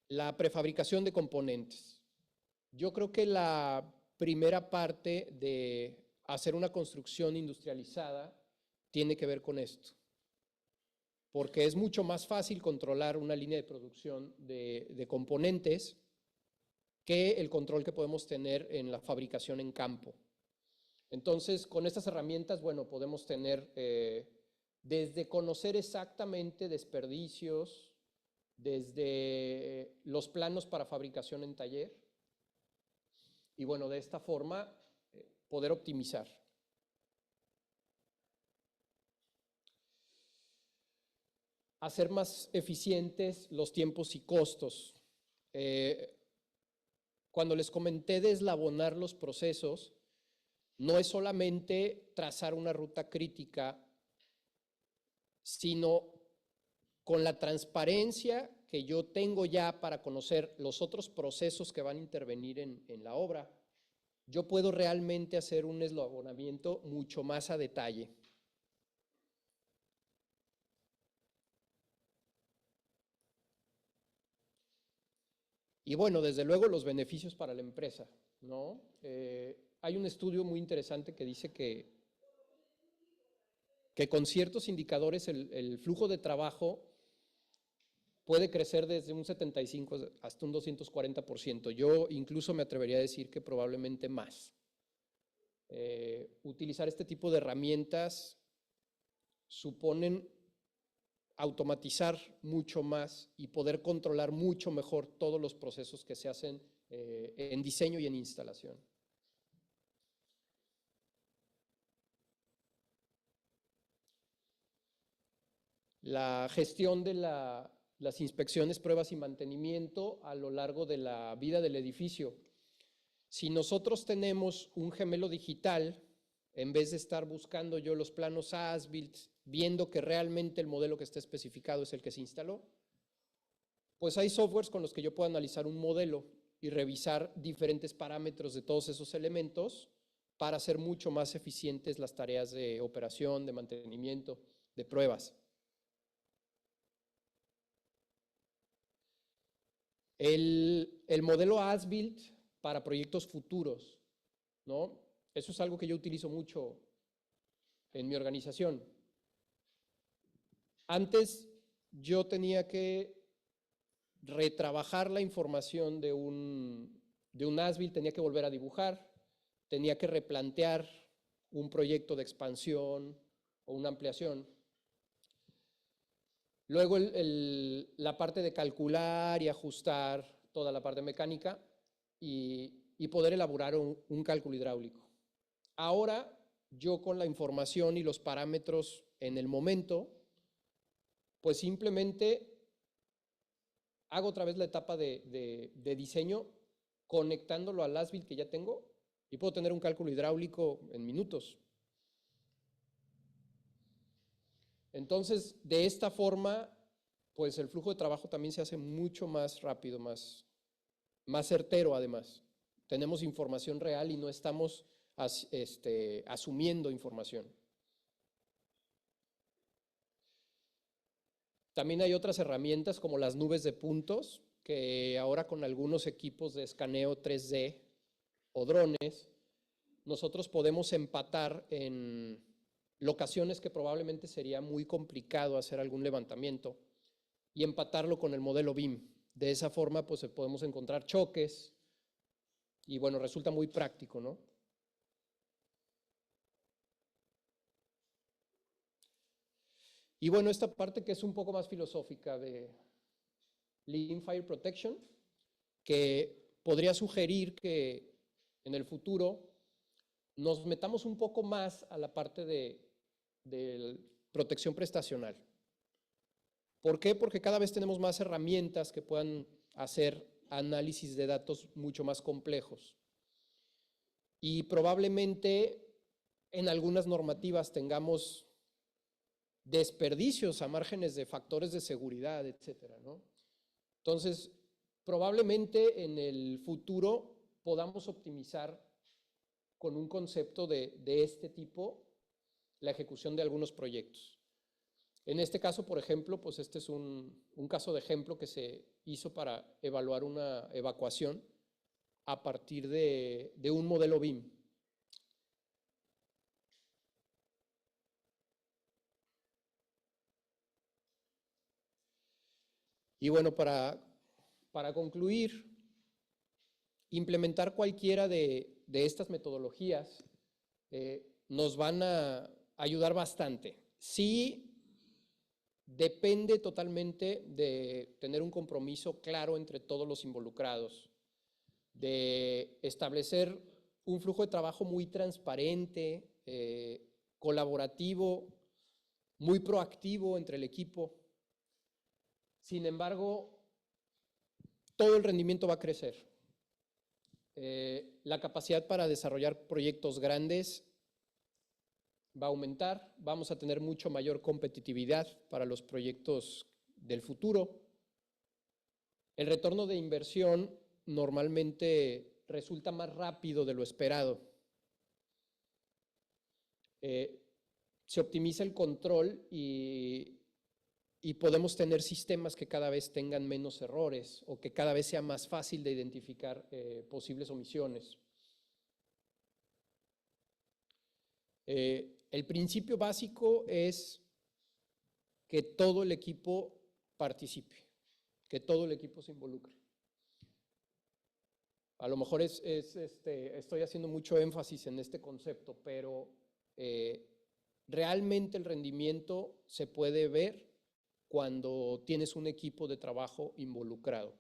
La prefabricación de componentes. Yo creo que la primera parte de hacer una construcción industrializada tiene que ver con esto, porque es mucho más fácil controlar una línea de producción de componentes que el control que podemos tener en la fabricación en campo. Entonces, con estas herramientas, bueno, podemos tener desde conocer exactamente desperdicios, desde los planos para fabricación en taller, y bueno, de esta forma poder optimizar. hacer más eficientes los tiempos y costos. Cuando les comenté de eslabonar los procesos, no es solamente trazar una ruta crítica, sino con la transparencia que yo tengo ya para conocer los otros procesos que van a intervenir en la obra, yo puedo realmente hacer un eslabonamiento mucho más a detalle. Y bueno, desde luego los beneficios para la empresa, ¿no? Hay un estudio muy interesante que dice que con ciertos indicadores el flujo de trabajo puede crecer desde un 75 hasta un 240%. Yo incluso me atrevería a decir que probablemente más. Utilizar este tipo de herramientas suponen automatizar mucho más y poder controlar mucho mejor todos los procesos que se hacen en diseño y en instalación. La gestión de las inspecciones, pruebas y mantenimiento a lo largo de la vida del edificio. Si nosotros tenemos un gemelo digital, en vez de estar buscando yo los planos as-built, viendo que realmente el modelo que está especificado es el que se instaló, pues hay softwares con los que yo puedo analizar un modelo y revisar diferentes parámetros de todos esos elementos para hacer mucho más eficientes las tareas de operación, de mantenimiento, de pruebas. El modelo as-built para proyectos futuros, ¿no? Eso es algo que yo utilizo mucho en mi organización. Antes yo tenía que retrabajar la información de un as-built, tenía que volver a dibujar, tenía que replantear un proyecto de expansión o una ampliación. Luego la parte de calcular y ajustar toda la parte mecánica y poder elaborar un cálculo hidráulico. Ahora yo con la información y los parámetros en el momento, pues simplemente hago otra vez la etapa de diseño conectándolo al as-built que ya tengo y puedo tener un cálculo hidráulico en minutos. Entonces, de esta forma, pues el flujo de trabajo también se hace mucho más rápido, más certero además. Tenemos información real y no estamos asumiendo información. También hay otras herramientas como las nubes de puntos, que ahora con algunos equipos de escaneo 3D o drones, nosotros podemos empatar en locaciones que probablemente sería muy complicado hacer algún levantamiento y empatarlo con el modelo BIM. De esa forma, pues podemos encontrar choques y bueno, resulta muy práctico, ¿no? Y bueno, esta parte que es un poco más filosófica de Lean Fire Protection, que podría sugerir que en el futuro nos metamos un poco más a la parte de protección prestacional. ¿Por qué? Porque cada vez tenemos más herramientas que puedan hacer análisis de datos mucho más complejos. Y probablemente en algunas normativas tengamos desperdicios a márgenes de factores de seguridad, etcétera, ¿no? Entonces, probablemente en el futuro podamos optimizar con un concepto de este tipo la ejecución de algunos proyectos. En este caso, por ejemplo, pues este es un caso de ejemplo que se hizo para evaluar una evacuación a partir de un modelo BIM. Y bueno, para concluir, implementar cualquiera de estas metodologías nos van a ayudar bastante. Sí, depende totalmente de tener un compromiso claro entre todos los involucrados, de establecer un flujo de trabajo muy transparente, colaborativo, muy proactivo entre el equipo, Sin embargo, todo el rendimiento va a crecer. La capacidad para desarrollar proyectos grandes va a aumentar, vamos a tener mucho mayor competitividad para los proyectos del futuro. El retorno de inversión normalmente resulta más rápido de lo esperado. Se optimiza el control y podemos tener sistemas que cada vez tengan menos errores o que cada vez sea más fácil de identificar posibles omisiones. El principio básico es que todo el equipo participe, que todo el equipo se involucre. A lo mejor estoy haciendo mucho énfasis en este concepto, pero realmente el rendimiento se puede ver cuando tienes un equipo de trabajo involucrado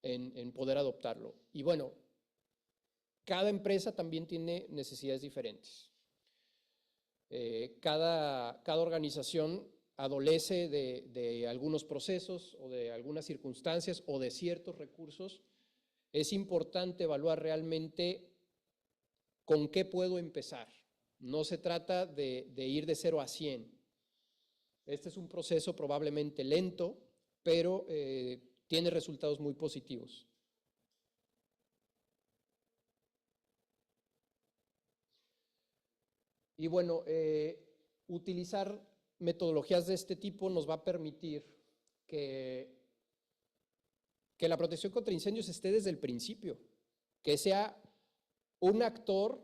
en poder adoptarlo. Y bueno, cada empresa también tiene necesidades diferentes. Cada organización adolece de algunos procesos o de algunas circunstancias o de ciertos recursos. Es importante evaluar realmente con qué puedo empezar. No se trata de ir de 0 a 100. Este es un proceso probablemente lento, pero tiene resultados muy positivos. Y bueno, utilizar metodologías de este tipo nos va a permitir que la protección contra incendios esté desde el principio, que sea un actor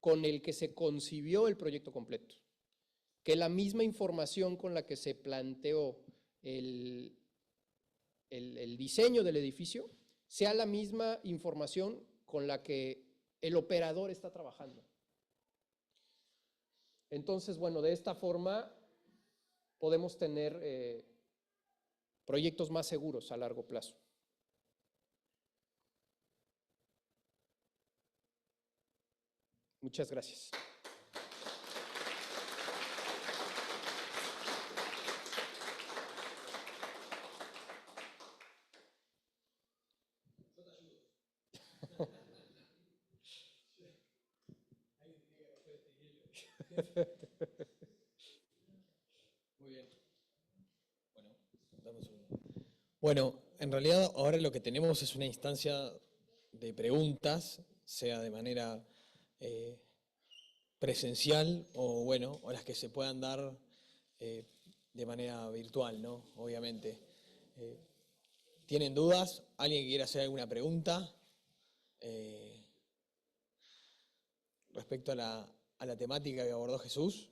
con el que se concibió el proyecto completo, que la misma información con la que se planteó el diseño del edificio sea la misma información con la que el operador está trabajando. Entonces, bueno, de esta forma podemos tener proyectos más seguros a largo plazo. Muchas gracias. Muy bien. Bueno, dame un segundo. Bueno, en realidad ahora lo que tenemos es una instancia de preguntas, sea de manera presencial o bueno, o las que se puedan dar de manera virtual, ¿no? Obviamente. ¿Tienen dudas? ¿Alguien que quiera hacer alguna pregunta respecto a la temática que abordó Jesús?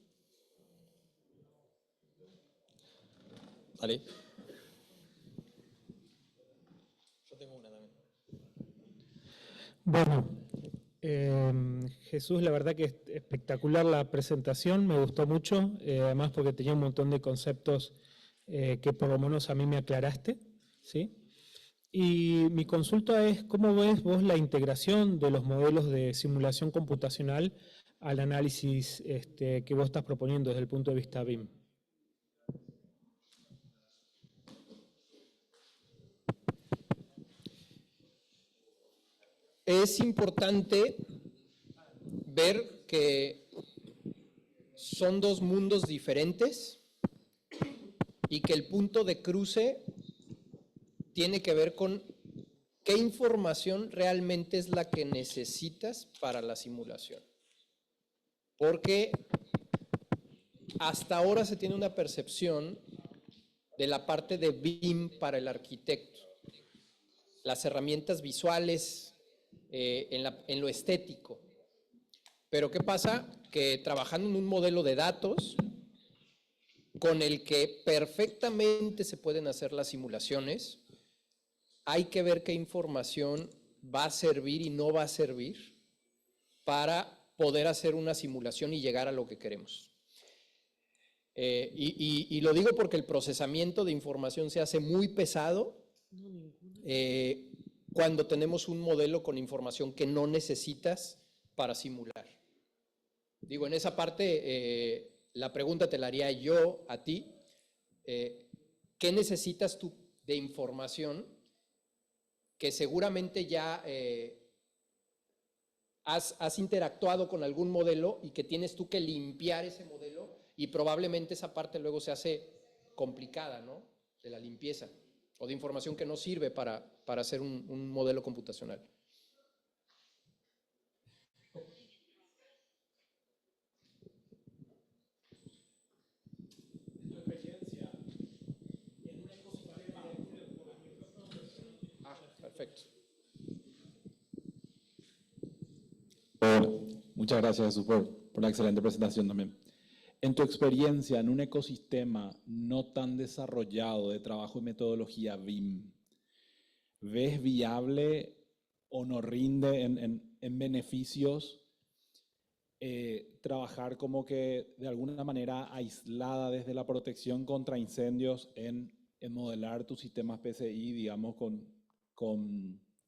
Dale. Yo tengo una también. Bueno, Jesús, la verdad que es espectacular la presentación, me gustó mucho, además porque tenía un montón de conceptos que por lo menos a mí me aclaraste, ¿sí? Y mi consulta es, ¿cómo ves vos la integración de los modelos de simulación computacional al análisis que vos estás proponiendo desde el punto de vista BIM? Es importante ver que son dos mundos diferentes y que el punto de cruce tiene que ver con qué información realmente es la que necesitas para la simulación. Porque hasta ahora se tiene una percepción de la parte de BIM para el arquitecto, las herramientas visuales, en lo estético. Pero ¿qué pasa? Que trabajando en un modelo de datos con el que perfectamente se pueden hacer las simulaciones, hay que ver qué información va a servir y no va a servir para poder hacer una simulación y llegar a lo que queremos. Y lo digo porque el procesamiento de información se hace muy pesado cuando tenemos un modelo con información que no necesitas para simular. Digo, en esa parte, la pregunta te la haría yo a ti. ¿qué necesitas tú de información que seguramente ya has interactuado con algún modelo y que tienes tú que limpiar ese modelo y probablemente esa parte luego se hace complicada, ¿no? De la limpieza o de información que no sirve para hacer un modelo computacional. Perfecto. Muchas gracias, Jesús, por la excelente presentación también. En tu experiencia en un ecosistema no tan desarrollado de trabajo y metodología BIM, ¿ves viable o no rinde en beneficios trabajar como que de alguna manera aislada desde la protección contra incendios en modelar tus sistemas PCI, digamos,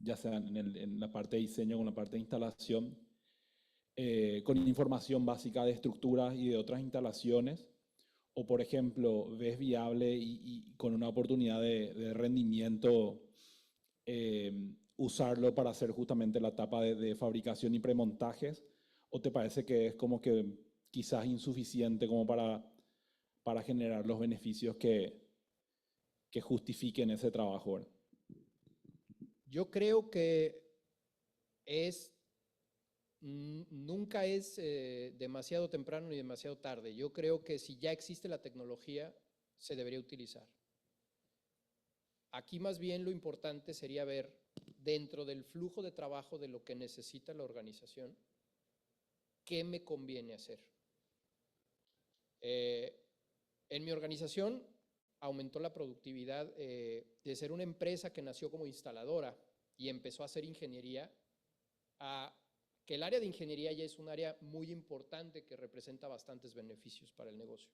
ya sea en la parte de diseño, con la parte de instalación, con información básica de estructuras y de otras instalaciones? O, por ejemplo, ¿ves viable y con una oportunidad de rendimiento usarlo para hacer justamente la etapa de fabricación y premontajes? ¿O te parece que es como que quizás insuficiente como para generar los beneficios que justifiquen ese trabajo? Yo creo que nunca es demasiado temprano ni demasiado tarde. Yo creo que si ya existe la tecnología, se debería utilizar. Aquí más bien lo importante sería ver dentro del flujo de trabajo de lo que necesita la organización, ¿qué me conviene hacer? En mi organización aumentó la productividad de ser una empresa que nació como instaladora y empezó a hacer ingeniería, a que el área de ingeniería ya es un área muy importante que representa bastantes beneficios para el negocio.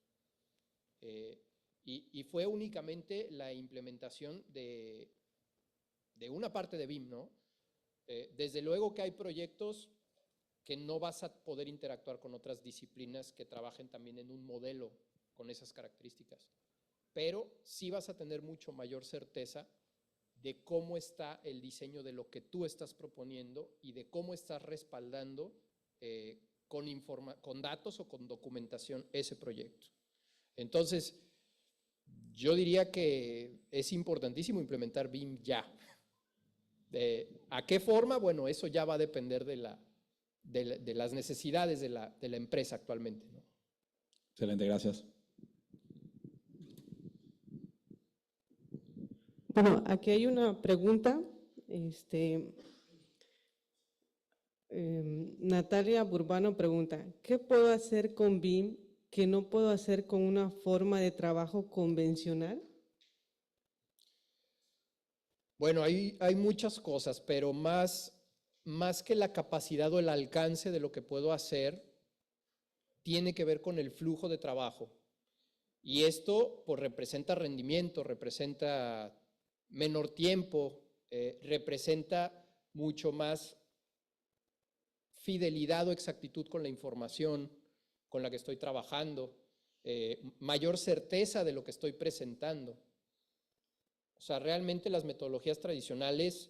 Y fue únicamente la implementación de una parte de BIM, ¿no? Desde luego que hay proyectos que no vas a poder interactuar con otras disciplinas que trabajen también en un modelo con esas características, pero sí vas a tener mucho mayor certeza de cómo está el diseño de lo que tú estás proponiendo y de cómo estás respaldando con datos o con documentación ese proyecto. Entonces, yo diría que es importantísimo implementar BIM ya. ¿A qué forma? Bueno, eso ya va a depender de las necesidades de la empresa actualmente, ¿no? Excelente, gracias. Bueno, aquí hay una pregunta. Natalia Burbano pregunta, ¿qué puedo hacer con BIM que no puedo hacer con una forma de trabajo convencional? Bueno, hay muchas cosas, pero más que la capacidad o el alcance de lo que puedo hacer, tiene que ver con el flujo de trabajo. Y esto pues representa rendimiento, representa menor tiempo, representa mucho más fidelidad o exactitud con la información con la que estoy trabajando, mayor certeza de lo que estoy presentando. O sea, realmente las metodologías tradicionales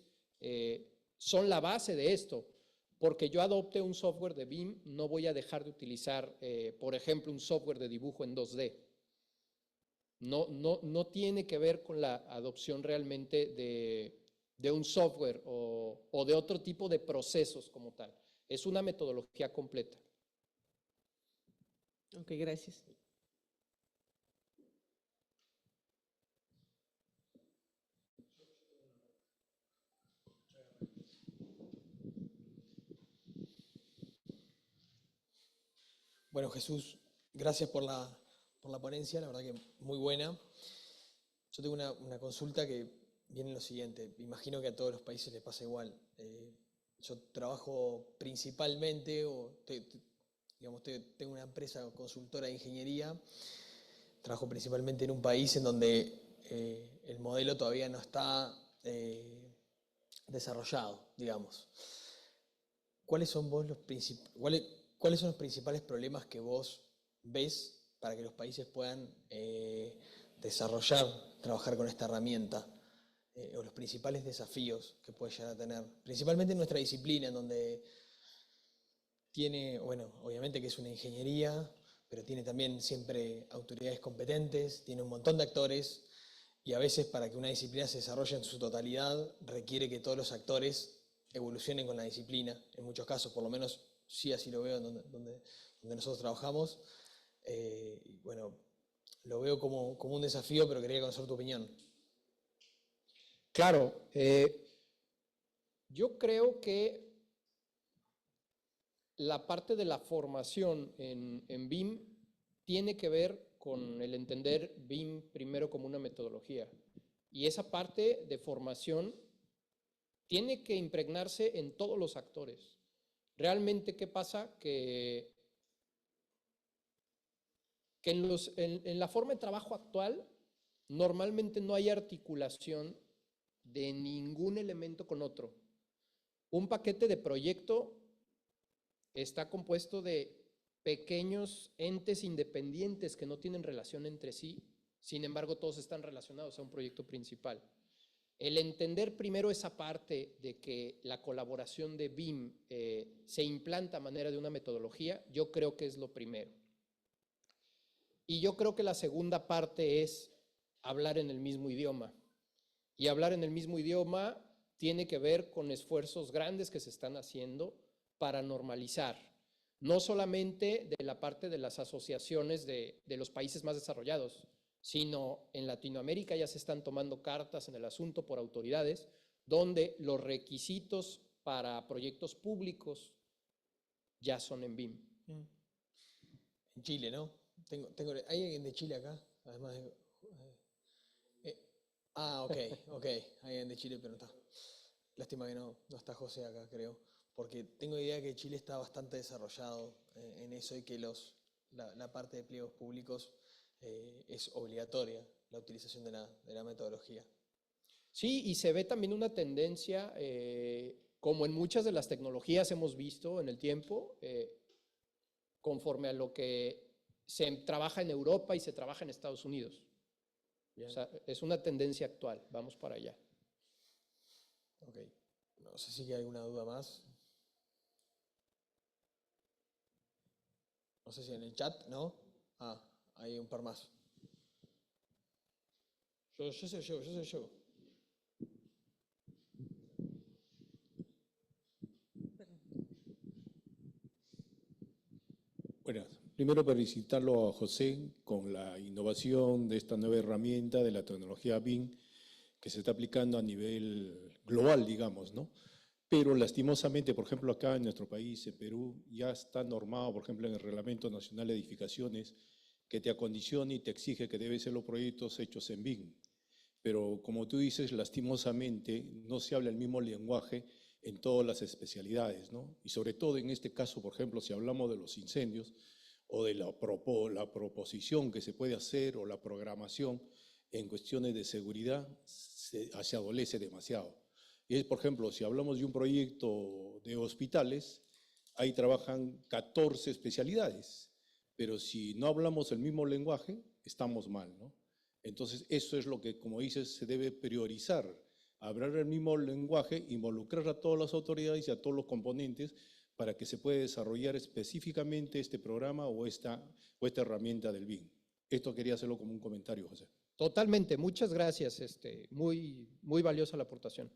son la base de esto. Porque yo adopte un software de BIM, no voy a dejar de utilizar, por ejemplo, un software de dibujo en 2D. No tiene que ver con la adopción realmente de un software o de otro tipo de procesos como tal. Es una metodología completa. Ok, gracias. Bueno, Jesús, gracias por la ponencia, la verdad que muy buena. Yo tengo una consulta que viene en lo siguiente. Me imagino que a todos los países les pasa igual. Yo trabajo principalmente, tengo una empresa consultora de ingeniería. Trabajo principalmente en un país en donde el modelo todavía no está desarrollado, digamos. ¿Cuáles son los principales problemas que vos ves para que los países puedan desarrollar trabajar con esta herramienta? O los principales desafíos que puede llegar a tener, principalmente en nuestra disciplina, en donde tiene, bueno, obviamente que es una ingeniería, pero tiene también siempre autoridades competentes, tiene un montón de actores, y a veces para que una disciplina se desarrolle en su totalidad requiere que todos los actores evolucionen con la disciplina, en muchos casos, por lo menos sí así lo veo en donde nosotros trabajamos. Y bueno, lo veo como un desafío, pero quería conocer tu opinión. Claro, yo creo que la parte de la formación en BIM tiene que ver con el entender BIM primero como una metodología. Y esa parte de formación tiene que impregnarse en todos los actores. Realmente, ¿qué pasa? Que en la forma de trabajo actual normalmente no hay articulación de ningún elemento con otro. Un paquete de proyecto está compuesto de pequeños entes independientes que no tienen relación entre sí, sin embargo todos están relacionados a un proyecto principal. El entender primero esa parte de que la colaboración de BIM se implanta a manera de una metodología, yo creo que es lo primero. Y yo creo que la segunda parte es hablar en el mismo idioma. Y hablar en el mismo idioma tiene que ver con esfuerzos grandes que se están haciendo para normalizar, no solamente de la parte de las asociaciones de los países más desarrollados, sino en Latinoamérica ya se están tomando cartas en el asunto por autoridades, donde los requisitos para proyectos públicos ya son en BIM. En Chile, ¿no? ¿Hay alguien de Chile acá? Además de, ok, hay alguien de Chile, pero no está. Lástima que no está José acá, creo, porque tengo idea que Chile está bastante desarrollado en eso y que la parte de pliegos públicos es obligatoria, la utilización de la metodología. Sí, y se ve también una tendencia, como en muchas de las tecnologías hemos visto en el tiempo, conforme a lo que se trabaja en Europa y se trabaja en Estados Unidos. O sea, es una tendencia actual, vamos para allá. Ok, no sé si hay alguna duda más. No sé si en el chat, ¿no? Hay un par más. Yo soy yo. Bueno, primero felicitarlo a José con la innovación de esta nueva herramienta de la tecnología BIM que se está aplicando a nivel global, digamos, ¿no? Pero lastimosamente, por ejemplo, acá en nuestro país, en Perú, ya está normado, por ejemplo, en el Reglamento Nacional de Edificaciones, que te acondiciona y te exige que deben ser los proyectos hechos en BIM. Pero como tú dices, lastimosamente no se habla el mismo lenguaje en todas las especialidades, ¿no? Y sobre todo en este caso, por ejemplo, si hablamos de los incendios o de la proposición que se puede hacer o la programación en cuestiones de seguridad, se adolece demasiado. Y es, por ejemplo, si hablamos de un proyecto de hospitales, ahí trabajan 14 especialidades, pero si no hablamos el mismo lenguaje, estamos mal, ¿no? Entonces, eso es lo que, como dices, se debe priorizar, hablar el mismo lenguaje, involucrar a todas las autoridades y a todos los componentes para que se pueda desarrollar específicamente este programa o esta herramienta del BIM. Esto quería hacerlo como un comentario, José. Totalmente, muchas gracias. Muy, muy valiosa la aportación.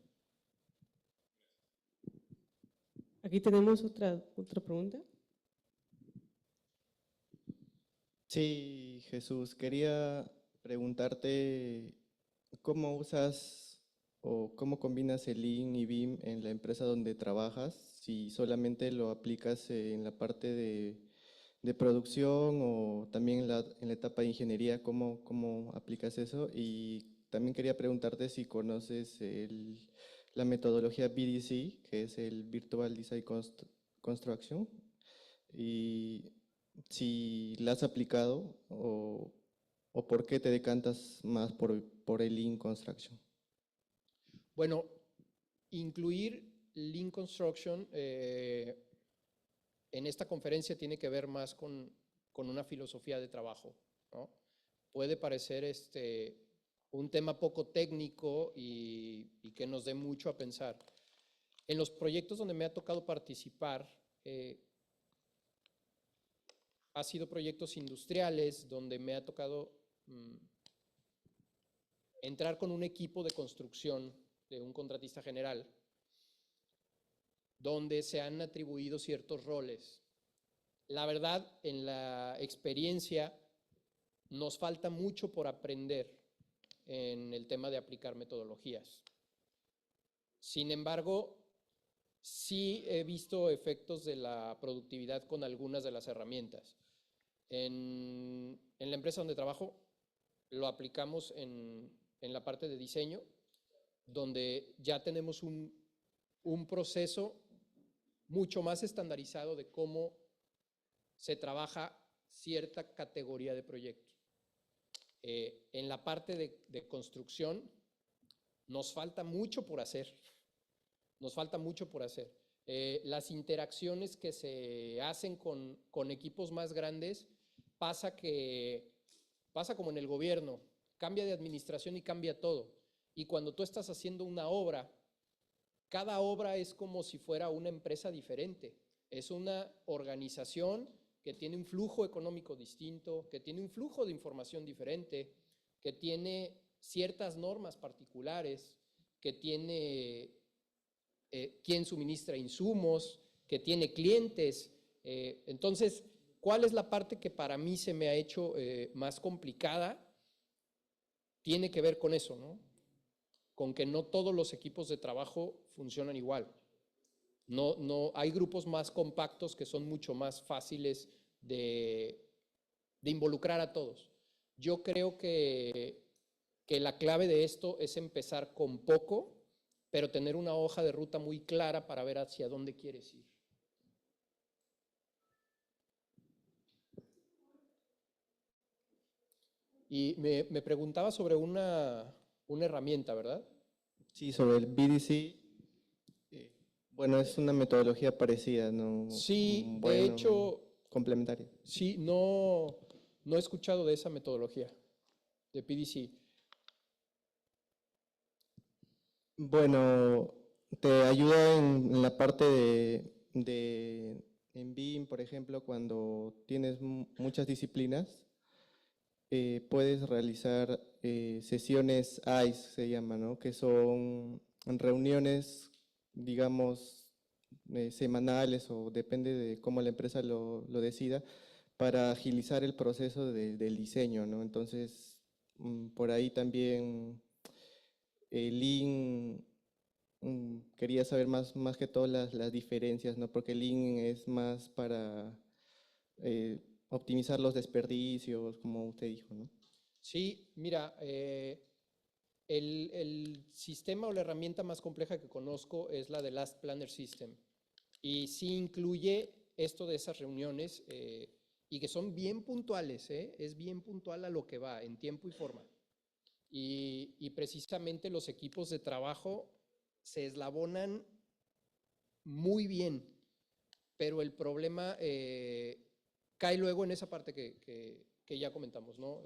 Aquí tenemos otra pregunta. Sí, Jesús, quería preguntarte cómo usas o cómo combinas el Lean y BIM en la empresa donde trabajas, si solamente lo aplicas en la parte de producción o también en la etapa de ingeniería, cómo aplicas eso. Y también quería preguntarte si conoces la metodología VDC, que es el Virtual Design Construction, y si la has aplicado o por qué te decantas más por el Lean Construction. Bueno, incluir Lean Construction en esta conferencia tiene que ver más con una filosofía de trabajo, ¿no? Puede parecer un tema poco técnico y que nos dé mucho a pensar. En los proyectos donde me ha tocado participar, ha sido proyectos industriales donde me ha tocado entrar con un equipo de construcción de un contratista general, donde se han atribuido ciertos roles. La verdad, en la experiencia nos falta mucho por aprender en el tema de aplicar metodologías. Sin embargo, sí he visto efectos de la productividad con algunas de las herramientas. En la empresa donde trabajo lo aplicamos en la parte de diseño, donde ya tenemos un proceso mucho más estandarizado de cómo se trabaja cierta categoría de proyectos. En la parte de construcción nos falta mucho por hacer. Nos falta mucho por hacer. Las interacciones que se hacen con equipos más grandes pasa como en el gobierno, cambia de administración y cambia todo. Y cuando tú estás haciendo una obra, cada obra es como si fuera una empresa diferente. Es una organización que tiene un flujo económico distinto, que tiene un flujo de información diferente, que tiene ciertas normas particulares, que tiene quién suministra insumos, que tiene clientes. Entonces, ¿cuál es la parte que para mí se me ha hecho más complicada? Tiene que ver con eso, ¿no? Con que no todos los equipos de trabajo funcionan igual. No, hay grupos más compactos que son mucho más fáciles de involucrar a todos. Yo creo que la clave de esto es empezar con poco, pero tener una hoja de ruta muy clara para ver hacia dónde quieres ir. Y me preguntaba sobre una herramienta, ¿verdad? Sí, sobre el BDC. Bueno, es una metodología parecida, ¿no? Sí, Bueno, de hecho, complementaria. sí, no he escuchado de esa metodología, de PDC. Bueno, te ayuda en la parte en BIM, por ejemplo, cuando tienes muchas disciplinas, puedes realizar sesiones ICE, se llama, ¿no? Que son reuniones, digamos, semanales o depende de cómo la empresa lo decida, para agilizar el proceso del diseño, ¿no? Entonces, por ahí también Lean, quería saber más que todo las diferencias, ¿no? Porque Lean es más para optimizar los desperdicios, como usted dijo, ¿no? Sí, mira, el sistema o la herramienta más compleja que conozco es la de Last Planner System. Y sí incluye esto de esas reuniones y que son bien puntuales, es bien puntual a lo que va, en tiempo y forma. Y precisamente los equipos de trabajo se eslabonan muy bien, pero el problema cae luego en esa parte que ya comentamos, ¿no?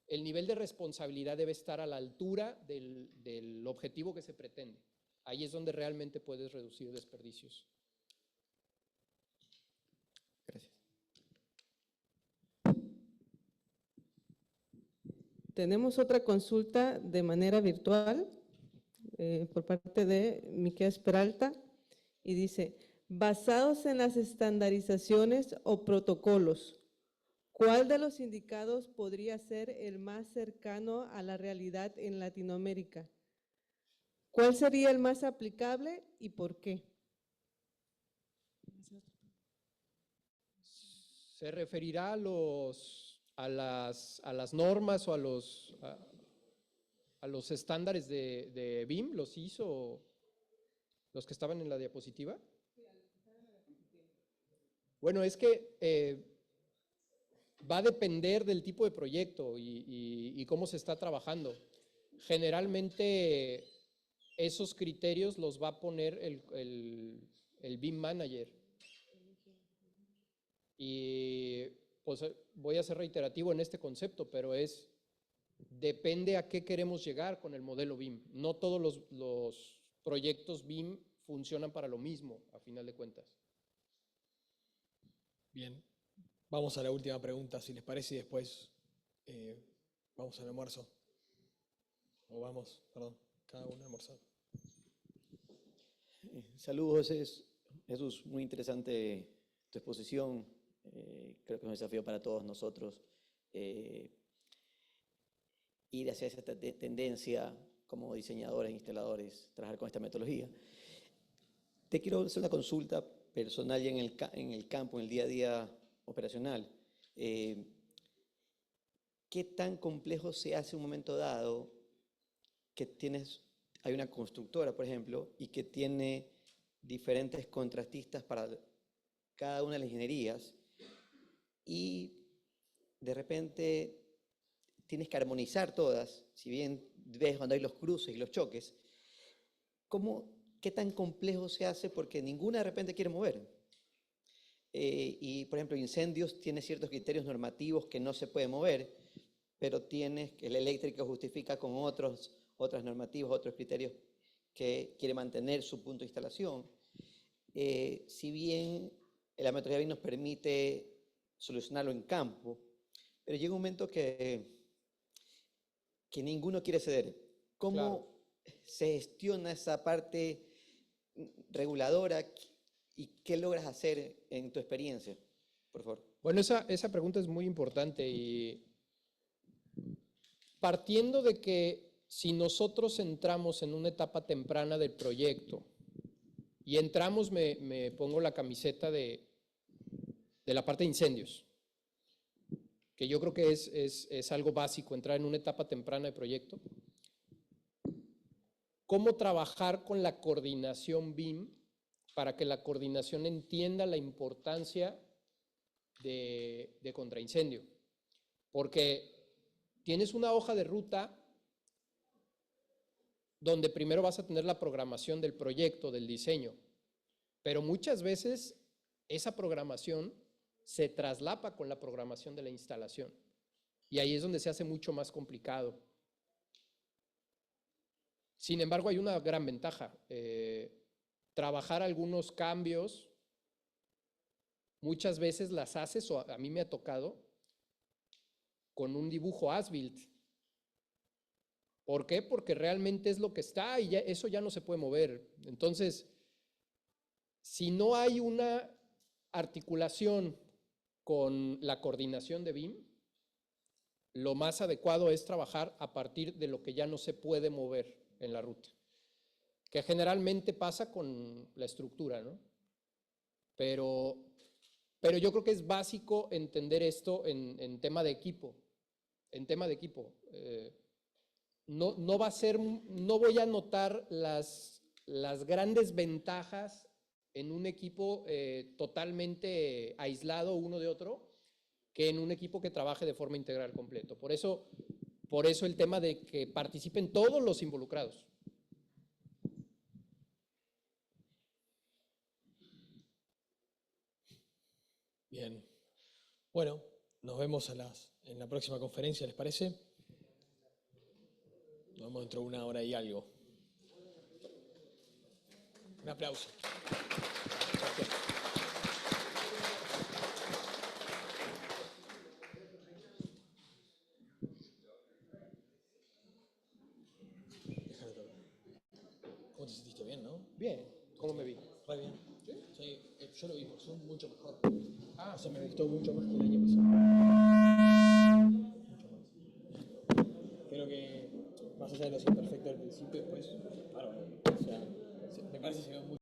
El nivel de responsabilidad debe estar a la altura del objetivo que se pretende. Ahí es donde realmente puedes reducir desperdicios. Gracias. Tenemos otra consulta de manera virtual por parte de Miquel Peralta y dice, basados en las estandarizaciones o protocolos, ¿cuál de los indicados podría ser el más cercano a la realidad en Latinoamérica? ¿Cuál sería el más aplicable y por qué? ¿Se referirá a las normas o a los estándares de BIM, los ISO, los que estaban en la diapositiva? Bueno, es que va a depender del tipo de proyecto y cómo se está trabajando. Generalmente esos criterios los va a poner el BIM Manager. Y pues voy a ser reiterativo en este concepto, pero es depende a qué queremos llegar con el modelo BIM. No todos los proyectos BIM funcionan para lo mismo, a final de cuentas. Bien, vamos a la última pregunta, si les parece, y después vamos al almuerzo. O vamos, perdón, cada uno a almorzar. Saludos, Jesús, muy interesante tu exposición. Creo que es un desafío para todos nosotros ir hacia esa tendencia como diseñadores, instaladores, trabajar con esta metodología. Te quiero hacer una consulta personal ya en el campo, en el día a día operacional. ¿Qué tan complejo se hace un momento dado que hay una constructora, por ejemplo, y que tiene diferentes contratistas para cada una de las ingenierías y de repente tienes que armonizar todas, si bien ves cuando hay los cruces y los choques, ¿qué tan complejo se hace? Porque ninguna de repente quiere mover. Y, por ejemplo, incendios tiene ciertos criterios normativos que no se puede mover, pero tienes que el eléctrico justifica con otras normativas, otros criterios que quiere mantener su punto de instalación. Si bien la metodología BIM nos permite solucionarlo en campo, pero llega un momento que ninguno quiere ceder. ¿Cómo Claro. se gestiona esa parte reguladora y qué logras hacer en tu experiencia? Por favor. Bueno, esa pregunta es muy importante y partiendo de que si nosotros entramos en una etapa temprana del proyecto y entramos, me pongo la camiseta de la parte de incendios, que yo creo que es algo básico, entrar en una etapa temprana de proyecto. ¿Cómo trabajar con la coordinación BIM para que la coordinación entienda la importancia de contraincendio? Porque tienes una hoja de ruta donde primero vas a tener la programación del proyecto, del diseño, pero muchas veces esa programación se traslapa con la programación de la instalación y ahí es donde se hace mucho más complicado. Sin embargo, hay una gran ventaja. Trabajar algunos cambios, muchas veces las haces, o a mí me ha tocado, con un dibujo as-built. ¿Por qué? Porque realmente es lo que está y eso ya no se puede mover. Entonces, si no hay una articulación con la coordinación de BIM, lo más adecuado es trabajar a partir de lo que ya no se puede mover en la ruta, que generalmente pasa con la estructura, ¿no? Pero yo creo que es básico entender esto en tema de equipo. En tema de equipo. No voy a notar las grandes ventajas en un equipo totalmente aislado uno de otro que en un equipo que trabaje de forma integral completo. Por eso el tema de que participen todos los involucrados. Bien. Bueno, nos vemos en la próxima conferencia, ¿les parece? Nos vemos dentro de 1 hora y algo. Un aplauso. ¿Cómo te sentiste? Bien, ¿no? Bien, ¿cómo me vi? Re bien. Sí, yo lo vi por Zoom mucho mejor. O sea, me gustó mucho más que el año pasado. Mucho más. Creo que, más allá de los imperfectos del principio, después, bárbaro. O sea, me parece que se ve muy